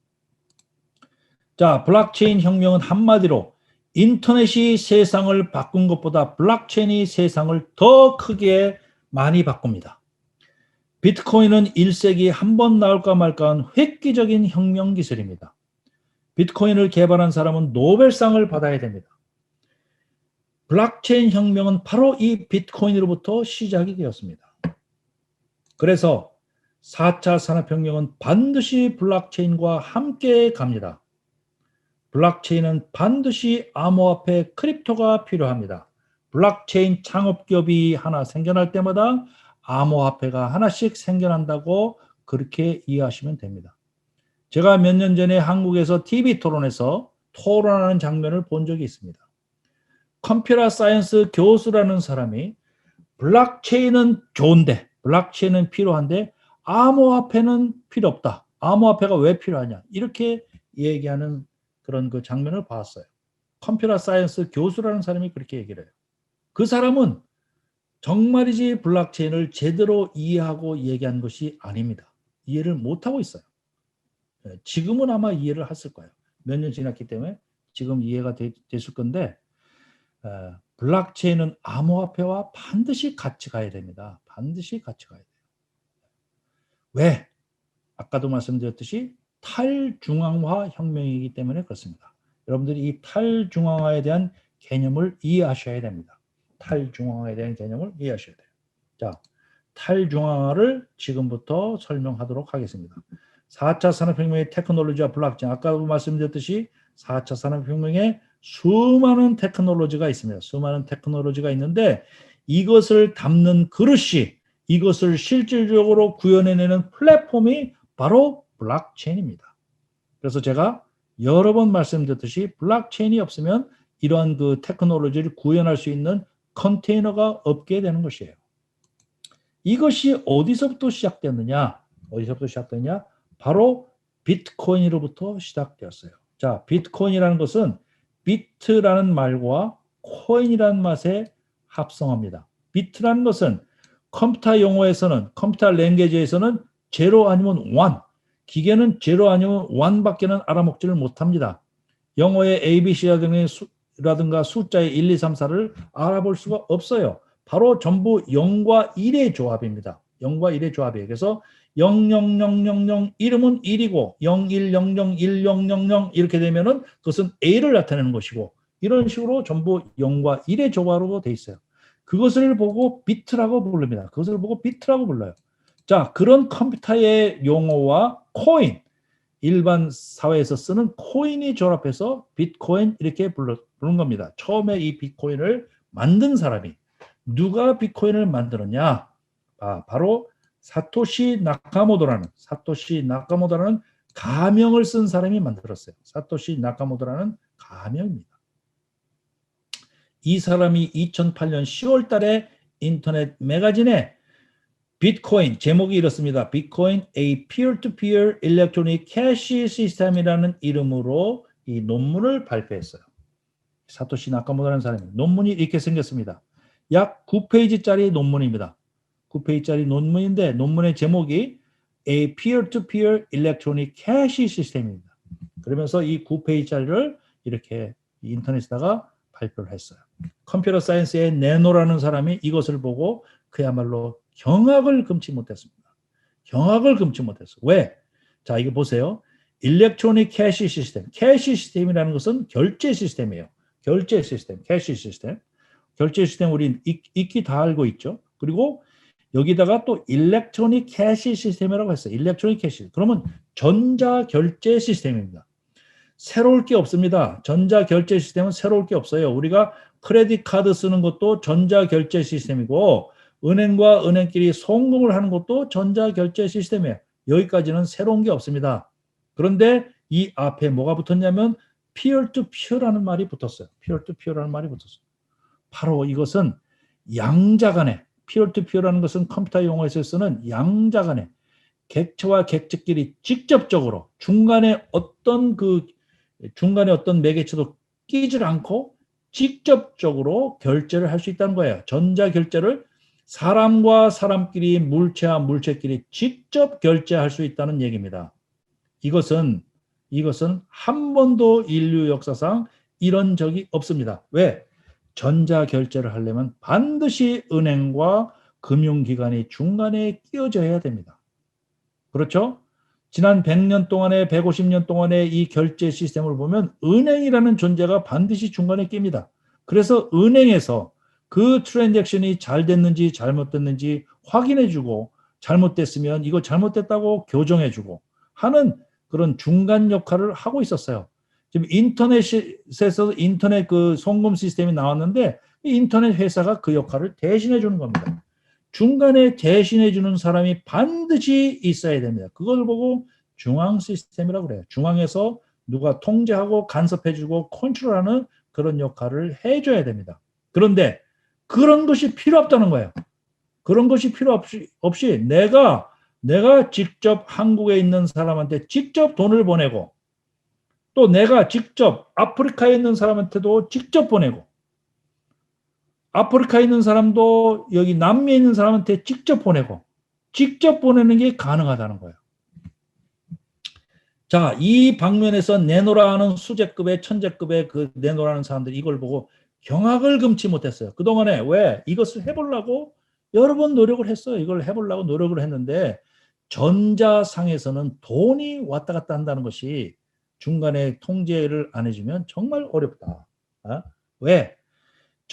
자, 블록체인 혁명은 한마디로 인터넷이 세상을 바꾼 것보다 블록체인이 세상을 더 크게 많이 바꿉니다. 비트코인은 1세기에 한 번 나올까 말까한 획기적인 혁명 기술입니다. 비트코인을 개발한 사람은 노벨상을 받아야 됩니다. 블록체인 혁명은 바로 이 비트코인으로부터 시작이 되었습니다. 그래서 4차 산업혁명은 반드시 블록체인과 함께 갑니다. 블록체인은 반드시 암호화폐 크립토가 필요합니다. 블록체인 창업기업이 하나 생겨날 때마다 암호화폐가 하나씩 생겨난다고 그렇게 이해하시면 됩니다. 제가 몇 년 전에 한국에서 TV 토론에서 토론하는 장면을 본 적이 있습니다. 컴퓨터 사이언스 교수라는 사람이 블록체인은 좋은데, 블록체인은 필요한데 암호화폐는 필요 없다. 암호화폐가 왜 필요하냐? 이렇게 얘기하는 그런 그 장면을 봤어요. 컴퓨터 사이언스 교수라는 사람이 그렇게 얘기를 해요. 그 사람은 정말이지 블록체인을 제대로 이해하고 얘기한 것이 아닙니다. 이해를 못하고 있어요. 지금은 아마 이해를 했을 거예요. 몇 년 지났기 때문에 지금 이해가 됐을 건데 블록체인은 암호화폐와 반드시 같이 가야 됩니다. 반드시 같이 가야 돼요. 왜? 아까도 말씀드렸듯이 탈중앙화 혁명이기 때문에 그렇습니다. 여러분들이 이 탈중앙화에 대한 개념을 이해하셔야 됩니다. 탈중앙화에 대한 개념을 이해하셔야 돼요. 자, 탈중앙화를 지금부터 설명하도록 하겠습니다. 4차 산업혁명의 테크놀로지와 블록체인, 아까도 말씀드렸듯이 4차 산업혁명에 수많은 테크놀로지가 있습니다. 수많은 테크놀로지가 있는데 이것을 담는 그릇이, 이것을 실질적으로 구현해내는 플랫폼이 바로 블록체인입니다. 그래서 제가 여러 번 말씀드렸듯이 블록체인이 없으면 이러한 그 테크놀로지를 구현할 수 있는 컨테이너가 없게 되는 것이에요. 이것이 어디서부터 시작됐느냐? 어디서부터 시작됐냐? 바로 비트코인으로부터 시작되었어요. 자, 비트코인이라는 것은 비트라는 말과 코인이라는 맛의 합성어입니다. 비트라는 것은 컴퓨터 용어에서는, 컴퓨터 랭귀지에서는 제로 아니면 원, 기계는 제로 아니면 원밖에는 알아먹지를 못합니다. 영어의 ABC라든가 숫자의 1, 2, 3, 4를 알아볼 수가 없어요. 바로 전부 0과 1의 조합입니다. 0과 1의 조합이에요. 그래서 00000 이름은 1이고 01001000 이렇게 되면은 그것은 A를 나타내는 것이고, 이런 식으로 전부 0과 1의 조합으로 되어 있어요. 그것을 보고 비트라고 부릅니다. 그것을 보고 비트라고 불러요. 자, 그런 컴퓨터의 용어와 코인, 일반 사회에서 쓰는 코인이 조합해서 비트코인 이렇게 부르는 겁니다. 처음에 이 비트코인을 만든 사람이, 누가 비트코인을 만들었냐? 바로 사토시 나카모토라는 가명을 쓴 사람이 만들었어요. 사토시 나카모토라는 가명입니다. 이 사람이 2008년 10월 달에 인터넷 매거진에 비트코인, 제목이 이렇습니다. 비트코인 A Peer-to-Peer Electronic Cash System이라는 이름으로 이 논문을 발표했어요. 사토시 나카모토라는 사람이. 논문이 이렇게 생겼습니다. 약 9페이지짜리 논문입니다. 9페이지짜리 논문인데 논문의 제목이 A Peer-to-Peer Electronic Cash System입니다. 그러면서 이 9페이지짜리를 이렇게 인터넷에다가 발표를 했어요. 컴퓨터 사이언스의 네노라는 사람이 이것을 보고 그야말로 경악을 금치 못했습니다. 경악을 금치 못했어요. 왜? 자, 이거 보세요. 일렉트로닉 캐시 시스템. 캐시 시스템이라는 것은 결제 시스템이에요. 결제 시스템, 캐시 시스템. 결제 시스템 우리 익히 다 알고 있죠. 그리고 여기다가 또 일렉트로닉 캐시 시스템이라고 했어요. 일렉트로닉 캐시. 그러면 전자 결제 시스템입니다. 새로울 게 없습니다. 전자 결제 시스템은 새로울 게 없어요. 우리가 크레딧 카드 쓰는 것도 전자 결제 시스템이고, 은행과 은행끼리 송금을 하는 것도 전자 결제 시스템이에요. 여기까지는 새로운 게 없습니다. 그런데 이 앞에 뭐가 붙었냐면 peer-to-peer라는 말이 붙었어요. peer-to-peer라는 말이 붙었어요. 바로 이것은 양자간에, peer-to-peer라는 것은 컴퓨터 용어에서 쓰는 양자간에 객체와 객체끼리 직접적으로 중간에 어떤 매개체도 끼질 않고 직접적으로 결제를 할 수 있다는 거예요. 전자 결제를 사람과 사람끼리, 물체와 물체끼리 직접 결제할 수 있다는 얘기입니다. 이것은 한 번도 인류 역사상 이런 적이 없습니다. 왜? 전자 결제를 하려면 반드시 은행과 금융기관이 중간에 끼어져야 됩니다. 그렇죠? 지난 100년 동안에 150년 동안의 이 결제 시스템을 보면 은행이라는 존재가 반드시 중간에 낍니다. 그래서 은행에서 그 트랜잭션이 잘 됐는지 잘못됐는지 확인해주고, 잘못됐으면 이거 잘못됐다고 교정해주고 하는 그런 중간 역할을 하고 있었어요. 지금 인터넷에서 인터넷 그 송금 시스템이 나왔는데 이 인터넷 회사가 그 역할을 대신해 주는 겁니다. 중간에 대신해 주는 사람이 반드시 있어야 됩니다. 그걸 보고 중앙 시스템이라고 그래요. 중앙에서 누가 통제하고 간섭해주고 컨트롤하는 그런 역할을 해줘야 됩니다. 그런데 그런 것이 필요 없다는 거예요. 그런 것이 필요 없이 내가 직접 한국에 있는 사람한테 직접 돈을 보내고, 또 내가 직접 아프리카에 있는 사람한테도 직접 보내고, 아프리카에 있는 사람도 여기 남미에 있는 사람한테 직접 보내고, 직접 보내는 게 가능하다는 거예요. 자, 이 방면에서 내노라는 수제급의 천재급의 그 내노라는 사람들이 이걸 보고 경악을 금치 못했어요. 그동안에 왜 이것을 해보려고 여러 번 노력을 했어요. 이걸 해보려고 노력을 했는데 전자상에서는 돈이 왔다 갔다 한다는 것이 중간에 통제를 안 해주면 정말 어렵다. 왜?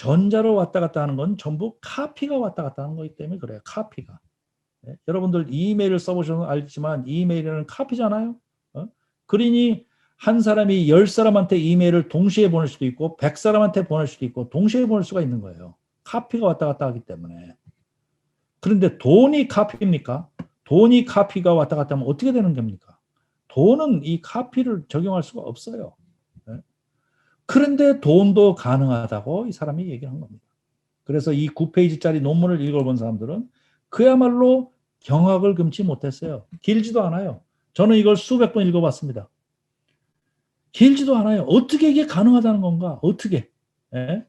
전자로 왔다 갔다 하는 건 전부 카피가 왔다 갔다 하는 거기 때문에 그래요. 카피가. 네? 여러분들 이메일을 써보셔서 알지만 이메일은 카피잖아요. 그러니 한 사람이 10사람한테 이메일을 동시에 보낼 수도 있고 100사람한테 보낼 수도 있고 동시에 보낼 수가 있는 거예요. 카피가 왔다 갔다 하기 때문에. 그런데 돈이 카피입니까? 돈이 카피가 왔다 갔다 하면 어떻게 되는 겁니까? 돈은 이 카피를 적용할 수가 없어요. 그런데 돈도 가능하다고 이 사람이 얘기한 겁니다. 그래서 이 9페이지짜리 논문을 읽어본 사람들은 그야말로 경악을 금치 못했어요. 길지도 않아요. 저는 이걸 수백 번 읽어봤습니다. 길지도 않아요. 어떻게 이게 가능하다는 건가? 어떻게? 예?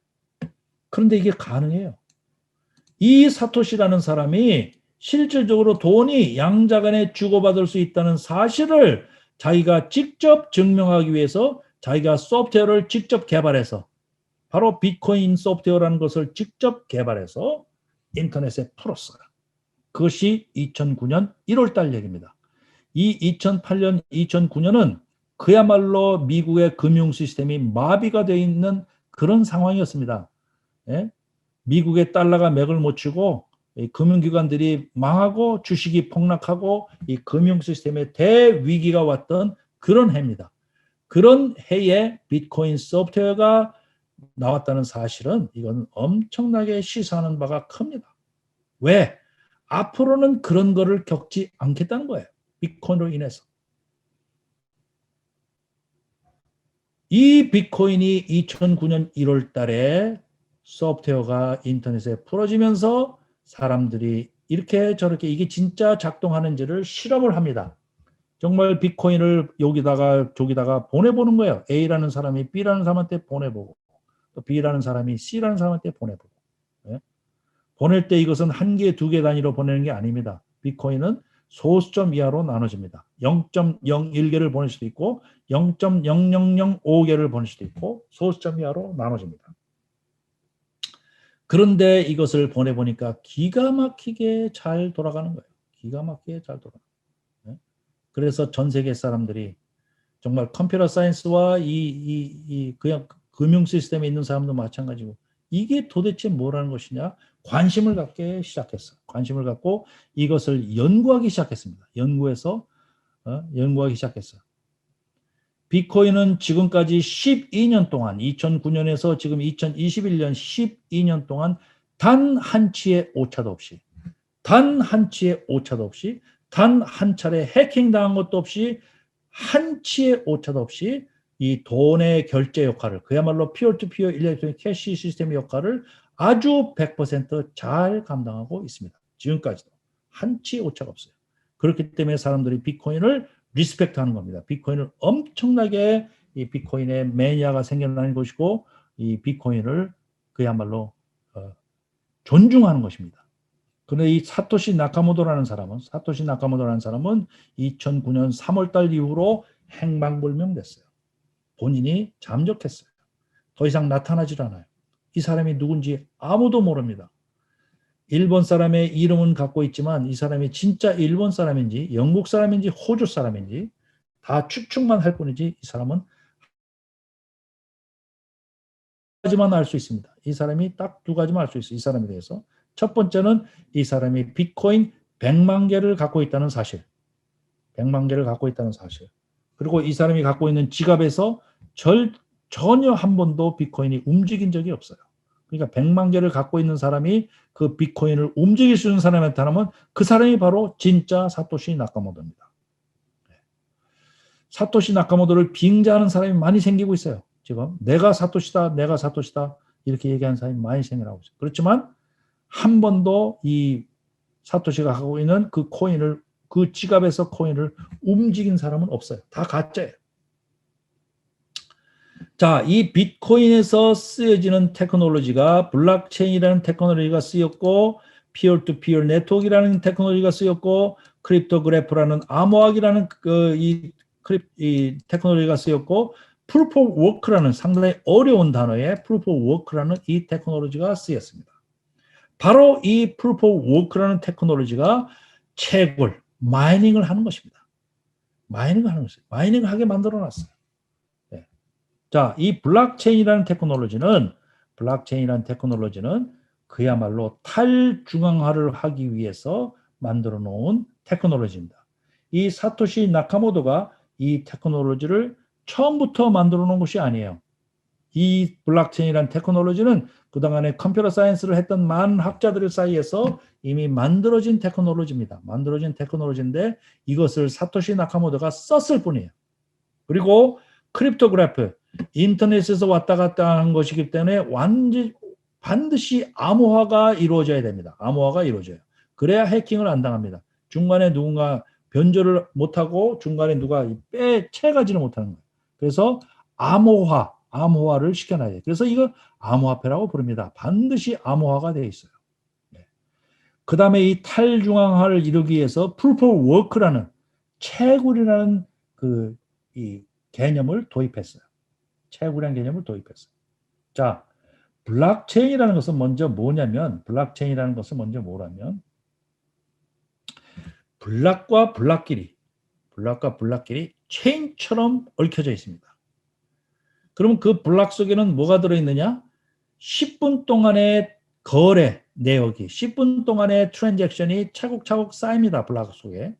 그런데 이게 가능해요. 이 사토시라는 사람이 실질적으로 돈이 양자간에 주고받을 수 있다는 사실을 자기가 직접 증명하기 위해서 자기가 소프트웨어를 직접 개발해서 바로 비트코인 소프트웨어라는 것을 직접 개발해서 인터넷에 풀었어요. 그것이 2009년 1월 달 얘기입니다. 이 2008년, 2009년은 그야말로 미국의 금융 시스템이 마비가 되어 있는 그런 상황이었습니다. 예? 미국의 달러가 맥을 못 추고 금융기관들이 망하고 주식이 폭락하고 이 금융 시스템에 대위기가 왔던 그런 해입니다. 그런 해에 비트코인 소프트웨어가 나왔다는 사실은 이건 엄청나게 시사하는 바가 큽니다. 왜? 앞으로는 그런 거를 겪지 않겠다는 거예요. 비트코인으로 인해서. 이 비트코인이 2009년 1월 달에 소프트웨어가 인터넷에 풀어지면서 사람들이 이렇게 저렇게 이게 진짜 작동하는지를 실험을 합니다. 정말 비트코인을 여기다가 저기다가 보내보는 거예요. A라는 사람이 B라는 사람한테 보내보고 또 B라는 사람이 C라는 사람한테 보내보고. 예? 보낼 때 이것은 한 개, 두 개 단위로 보내는 게 아닙니다. 비트코인은 소수점 이하로 나눠집니다. 0.01개를 보낼 수도 있고 0.0005개를 보낼 수도 있고 소수점 이하로 나눠집니다. 그런데 이것을 보내보니까 기가 막히게 잘 돌아가는 거예요. 기가 막히게 잘 돌아가는 거예요. 그래서 전 세계 사람들이 정말 컴퓨터 사이언스와 그냥 금융 시스템에 있는 사람도 마찬가지고 이게 도대체 뭐라는 것이냐 관심을 갖기 시작했어요. 관심을 갖고 이것을 연구하기 시작했습니다. 연구하기 시작했어요. 비트코인은 지금까지 12년 동안 2009년에서 지금 2021년 12년 동안 단 한 치의 오차도 없이 단 한 치의 오차도 없이 단 한 차례 해킹당한 것도 없이 한 치의 오차도 없이 이 돈의 결제 역할을 그야말로 피어투피어 일렉트로닉 캐시 시스템의 역할을 아주 100% 감당하고 있습니다. 지금까지도 한 치의 오차가 없어요. 그렇기 때문에 사람들이 비트코인을 리스펙트하는 겁니다. 비트코인을 엄청나게 이 비트코인의 매니아가 생겨나는 것이고 이 비트코인을 그야말로 존중하는 것입니다. 그런데 이 사토시 나카모토라는 사람은 2009년 3월 달 이후로 행방불명됐어요. 본인이 잠적했어요. 더 이상 나타나질 않아요. 이 사람이 누군지 아무도 모릅니다. 일본 사람의 이름은 갖고 있지만 이 사람이 진짜 일본 사람인지 영국 사람인지 호주 사람인지 다 추측만 할 뿐이지 이 사람은 두 가지만 알 수 있습니다. 이 사람이 딱 두 가지만 알 수 있어요. 이 사람에 대해서. 첫 번째는 이 사람이 비트코인 100만 개를 갖고 있다는 사실. 100만 개를 갖고 있다는 사실. 그리고 이 사람이 갖고 있는 지갑에서 전혀 한 번도 비트코인이 움직인 적이 없어요. 그러니까 100만 개를 갖고 있는 사람이 그 비트코인을 움직일 수 있는 사람이 나타나면 그 사람이 바로 진짜 사토시 나카모토입니다. 사토시 나카모토를 빙자하는 사람이 많이 생기고 있어요. 지금 내가 사토시다 이렇게 얘기하는 사람이 많이 생겨나고 있어요. 그렇지만 한 번도 이 사토시가 갖고 있는 그 코인을 그 지갑에서 코인을 움직인 사람은 없어요. 다 가짜예요. 자, 이 비트코인에서 쓰여지는 테크놀로지가 블록체인이라는 테크놀로지가 쓰였고 피어-투-피어 네트워크라는 테크놀로지가 쓰였고 크립토그래프라는 암호학이라는 이 테크놀로지가 쓰였고 프루프 오브 워크라는 상당히 어려운 단어의 프루프 오브 워크라는 이 테크놀로지가 쓰였습니다. 바로 이 프루프 오브 워크라는 테크놀로지가 채굴, 마이닝을 하는 것입니다. 마이닝을 하는 것이에요. 마이닝을 하게 만들어 놨어요. 자, 이 블록체인이라는 테크놀로지는 블록체인이라는 테크놀로지는 그야말로 탈중앙화를 하기 위해서 만들어 놓은 테크놀로지입니다. 이 사토시 나카모토가 이 테크놀로지를 처음부터 만들어 놓은 것이 아니에요. 이 블록체인이라는 테크놀로지는 그동안에 컴퓨터 사이언스를 했던 많은 학자들 사이에서 이미 만들어진 테크놀로지입니다. 만들어진 테크놀로지인데 이것을 사토시 나카모토가 썼을 뿐이에요. 그리고 크립토그래프, 인터넷에서 왔다 갔다 하는 것이기 때문에 반드시 암호화가 이루어져야 됩니다. 암호화가 이루어져요. 그래야 해킹을 안 당합니다. 중간에 누군가 변조를 못하고 중간에 누가 채가지를 못하는 거예요. 그래서 암호화를 시켜놔야 돼요. 그래서 이거 암호화폐라고 부릅니다. 반드시 암호화가 되어 있어요. 그 다음에 이 탈중앙화를 이루기 위해서 Proof of Work라는 채굴이라는 이 개념을 도입했어요. 채굴이라는 개념을 도입했어요. 자, 블록체인이라는 것은 먼저 뭐냐면, 블록과 블록끼리 체인처럼 얽혀져 있습니다. 그럼 그 블록 속에는 뭐가 들어있느냐? 10분 동안의 거래 내역이, 10분 동안의 트랜잭션이 차곡차곡 쌓입니다. 블록 속에.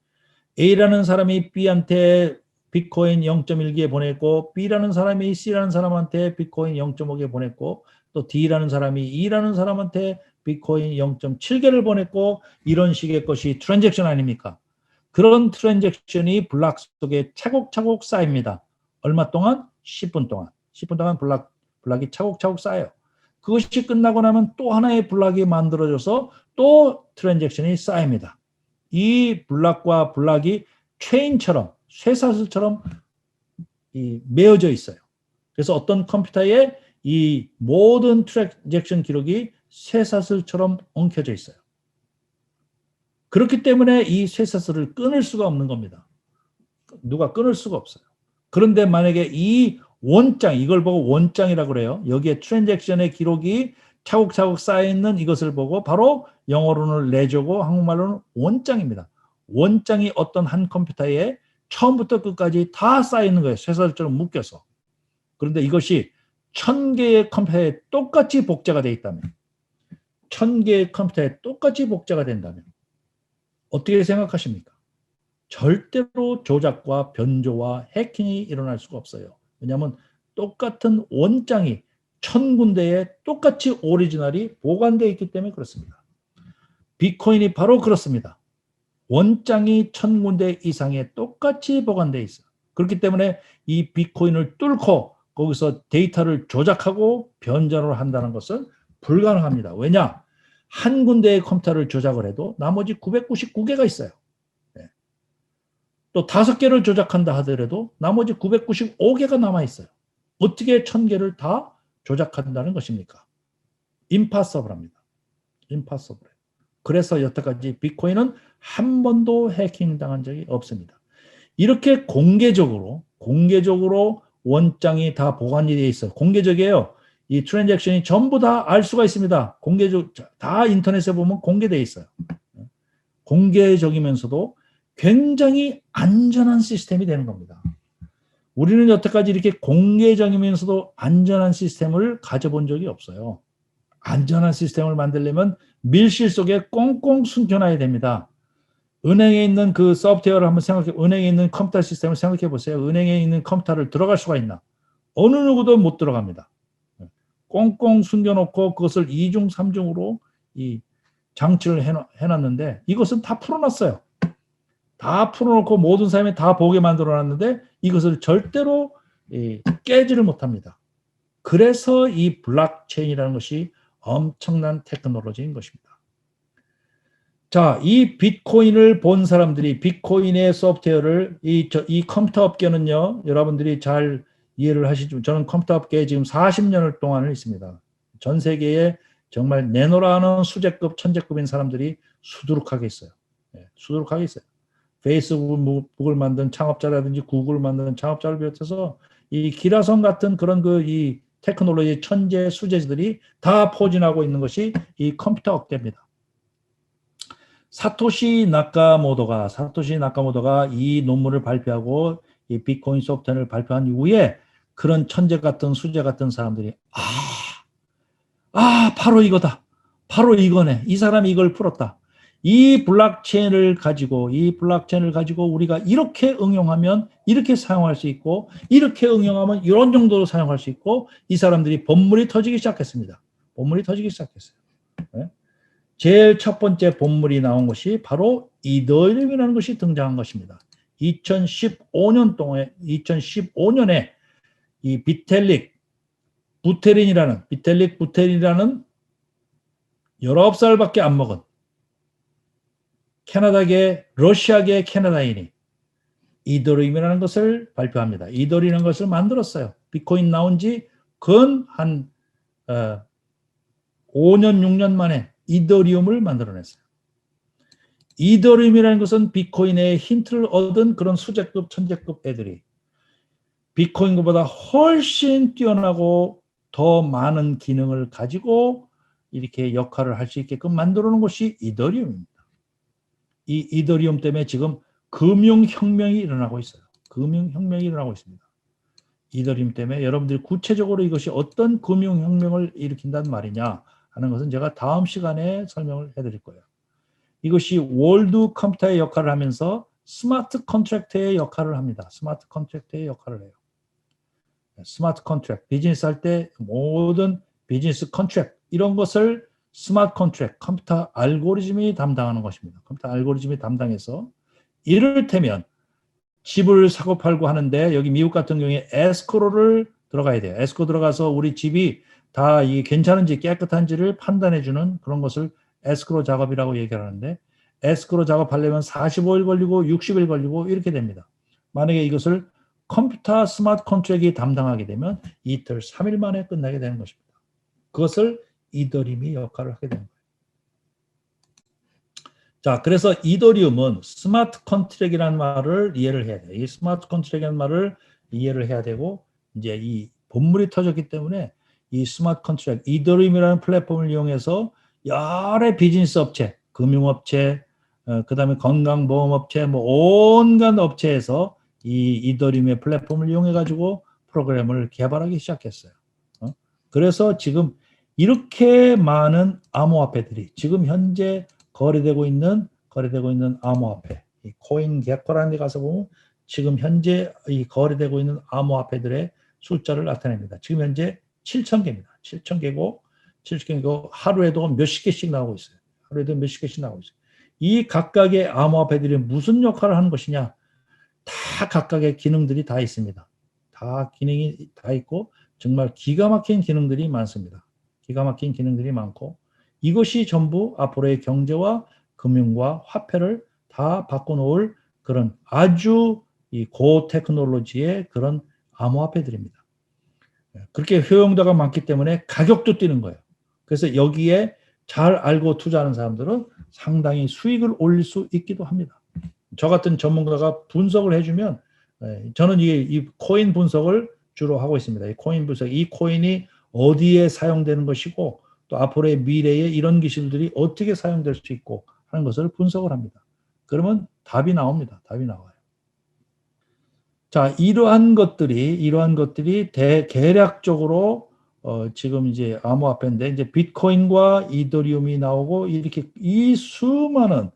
A라는 사람이 B한테 비트코인 0.1개 보냈고, B라는 사람이 C라는 사람한테 비트코인 0.5개 보냈고, 또 D라는 사람이 E라는 사람한테 비트코인 0.7개를 보냈고, 이런 식의 것이 트랜잭션 아닙니까? 그런 트랜잭션이 블록 속에 차곡차곡 쌓입니다. 얼마 동안? 10분 동안. 10분 동안 블록이 차곡차곡 쌓여요. 그것이 끝나고 나면 또 하나의 블록이 만들어져서 또 트랜잭션이 쌓입니다. 이 블록과 블록이 체인처럼, 쇠사슬처럼 매어져 있어요. 그래서 어떤 컴퓨터에 이 모든 트랜잭션 기록이 쇠사슬처럼 엉켜져 있어요. 그렇기 때문에 이 쇠사슬을 끊을 수가 없는 겁니다. 누가 끊을 수가 없어요. 그런데 만약에 이 원장, 이걸 보고 원장이라고 그래요. 여기에 트랜잭션의 기록이 차곡차곡 쌓여있는 이것을 보고 바로 영어로는 레저고 한국말로는 원장입니다. 원장이 어떤 한 컴퓨터에 처음부터 끝까지 다 쌓여있는 거예요. 쇠사슬처럼 묶여서. 그런데 이것이 1000개의 컴퓨터에 똑같이 복제가 되어 있다면, 1000개의 컴퓨터에 똑같이 복제가 된다면 어떻게 생각하십니까? 절대로 조작과 변조와 해킹이 일어날 수가 없어요. 왜냐하면 똑같은 원장이 1000군데에 똑같이 오리지널이 보관되어 있기 때문에 그렇습니다. 비트코인이 바로 그렇습니다. 원장이 1000군데 이상에 똑같이 보관되어 있어요. 그렇기 때문에 이 비트코인을 뚫고 거기서 데이터를 조작하고 변조를 한다는 것은 불가능합니다. 왜냐? 한 군데의 컴퓨터를 조작을 해도 나머지 999개가 있어요. 또 5개를 조작한다 하더라도 나머지 995개가 남아있어요. 어떻게 1000개를 다 조작한다는 것입니까? 임파서블합니다. 임파서블. 그래서 여태까지 비트코인은 한 번도 해킹당한 적이 없습니다. 이렇게 공개적으로 원장이 다 보관이 되어 있어요. 공개적이에요. 이 트랜잭션이 전부 다 알 수가 있습니다. 다 인터넷에 보면 공개되어 있어요. 공개적이면서도 굉장히 안전한 시스템이 되는 겁니다. 우리는 여태까지 이렇게 공개적이면서도 안전한 시스템을 가져본 적이 없어요. 안전한 시스템을 만들려면 밀실 속에 꽁꽁 숨겨놔야 됩니다. 은행에 있는 그 소프트웨어를 한번 은행에 있는 컴퓨터 시스템을 생각해 보세요. 은행에 있는 컴퓨터를 들어갈 수가 있나? 어느 누구도 못 들어갑니다. 꽁꽁 숨겨놓고 그것을 2중, 3중으로 이 장치를 해놨는데 이것은 다 풀어놨어요. 다 풀어놓고 모든 사람이 다 보게 만들어놨는데 이것을 절대로 깨지를 못합니다. 그래서 이 블록체인이라는 것이 엄청난 테크놀로지인 것입니다. 자, 이 비트코인을 본 사람들이 비트코인의 소프트웨어를 이 컴퓨터 업계는요, 여러분들이 잘 이해를 하시죠. 저는 컴퓨터 업계에 지금 40년을 동안을 있습니다. 전 세계에 정말 내노라는 수제급, 천재급인 사람들이 수두룩하게 있어요. 수두룩하게 있어요. 페이스북을 만든 창업자라든지 구글을 만든 창업자를 비롯해서 이 기라성 같은 그런 이 테크놀로지 천재 수제들이 다 포진하고 있는 것이 이 컴퓨터 업계입니다. 사토시 나카모토가 이 논문을 발표하고 이 비트코인 소프트웨어를 발표한 이후에 그런 천재 같은 수제 같은 사람들이 바로 이거다. 바로 이거네. 이 사람이 이걸 풀었다. 이 블록체인을 가지고 우리가 이렇게 응용하면 이렇게 사용할 수 있고, 이렇게 응용하면 이런 정도로 사용할 수 있고, 이 사람들이 본물이 터지기 시작했습니다. 본물이 터지기 시작했어요. 네? 제일 첫 번째 본물이 나온 것이 바로 이더리움이라는 것이 등장한 것입니다. 2015년에 이 비텔릭 부테린이라는 19살밖에 안 먹은 러시아계 캐나다인이 이더리움이라는 것을 발표합니다. 이더리움이라는 것을 만들었어요. 비트코인 나온 지 근 한 5년, 6년 만에 이더리움을 만들어냈어요. 이더리움이라는 것은 비트코인의 힌트를 얻은 그런 수제급, 천재급 애들이 비트코인보다 훨씬 뛰어나고 더 많은 기능을 가지고 이렇게 역할을 할 수 있게끔 만들어 놓은 것이 이더리움입니다. 이 이더리움 때문에 지금 금융혁명이 일어나고 있어요. 금융혁명이 일어나고 있습니다. 이더리움 때문에 여러분들이 구체적으로 이것이 어떤 금융혁명을 일으킨단 말이냐 하는 것은 제가 다음 시간에 설명을 해드릴 거예요. 이것이 월드 컴퓨터의 역할을 하면서 스마트 컨트랙트의 역할을 합니다. 스마트 컨트랙트의 역할을 해요. 스마트 컨트랙트, 비즈니스 할 때 모든 비즈니스 컨트랙트 이런 것을 스마트 컨트랙트, 컴퓨터 알고리즘이 담당하는 것입니다. 컴퓨터 알고리즘이 담당해서 이를테면 집을 사고 팔고 하는데 여기 미국 같은 경우에 에스크로를 들어가야 돼요. 에스크로 들어가서 우리 집이 다 이게 괜찮은지 깨끗한지를 판단해 주는 그런 것을 에스크로 작업이라고 얘기하는데 에스크로 작업하려면 45일 걸리고 60일 걸리고 이렇게 됩니다. 만약에 이것을 컴퓨터 스마트 컨트랙이 담당하게 되면 이틀, 3일 만에 끝나게 되는 것입니다. 그것을 이더리움이 역할을 하게 되는 거예요. 자, 그래서 이더리움은 스마트 컨트랙이라는 말을 이해를 해야 돼요. 이 스마트 컨트랙이라는 말을 이해를 해야 되고 이제 이 본물이 터졌기 때문에 이 스마트 컨트랙, 이더리움이라는 플랫폼을 이용해서 여러 비즈니스 업체, 금융업체, 그다음에 건강보험업체, 뭐 온갖 업체에서 이 이더리움의 플랫폼을 이용해 가지고 프로그램을 개발하기 시작했어요. 그래서 지금 이렇게 많은 암호화폐들이 지금 현재 거래되고 있는 암호화폐, 이 코인 게코라는 데 가서 보면 지금 현재 이 거래되고 있는 암호화폐들의 숫자를 나타냅니다. 지금 현재 7,000개입니다. 7,000개고 하루에도 몇십 개씩 나오고 있어요. 하루에도 몇십 개씩 나오고 있어요. 이 각각의 암호화폐들이 무슨 역할을 하는 것이냐? 다 각각의 기능들이 다 있습니다. 다 기능이 다 있고 정말 기가 막힌 기능들이 많습니다. 기가 막힌 기능들이 많고 이것이 전부 앞으로의 경제와 금융과 화폐를 다 바꿔놓을 그런 아주 이 고테크놀로지의 그런 암호화폐들입니다. 그렇게 효용도가 많기 때문에 가격도 뛰는 거예요. 그래서 여기에 잘 알고 투자하는 사람들은 상당히 수익을 올릴 수 있기도 합니다. 저 같은 전문가가 분석을 해주면 저는 이 코인 분석을 주로 하고 있습니다. 이 코인 분석, 이 코인이 어디에 사용되는 것이고 또 앞으로의 미래에 이런 기술들이 어떻게 사용될 수 있고 하는 것을 분석을 합니다. 그러면 답이 나옵니다. 답이 나와요. 자, 이러한 것들이 대략적으로 지금 이제 암호화폐인데 이제 비트코인과 이더리움이 나오고 이렇게 이 수많은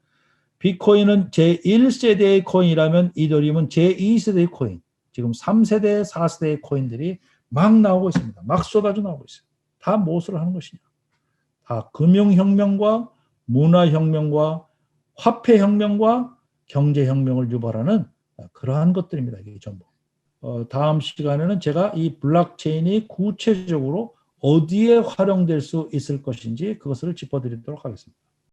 비트코인은 제1세대의 코인이라면 이더리움은 제2세대의 코인, 지금 3세대, 4세대의 코인들이 막 나오고 있습니다. 막 쏟아져 나오고 있어요. 다 무엇을 하는 것이냐? 다 금융혁명과 문화혁명과 화폐혁명과 경제혁명을 유발하는 그러한 것들입니다. 이게 전부. 다음 시간에는 제가 이 블록체인이 구체적으로 어디에 활용될 수 있을 것인지 그것을 짚어드리도록 하겠습니다.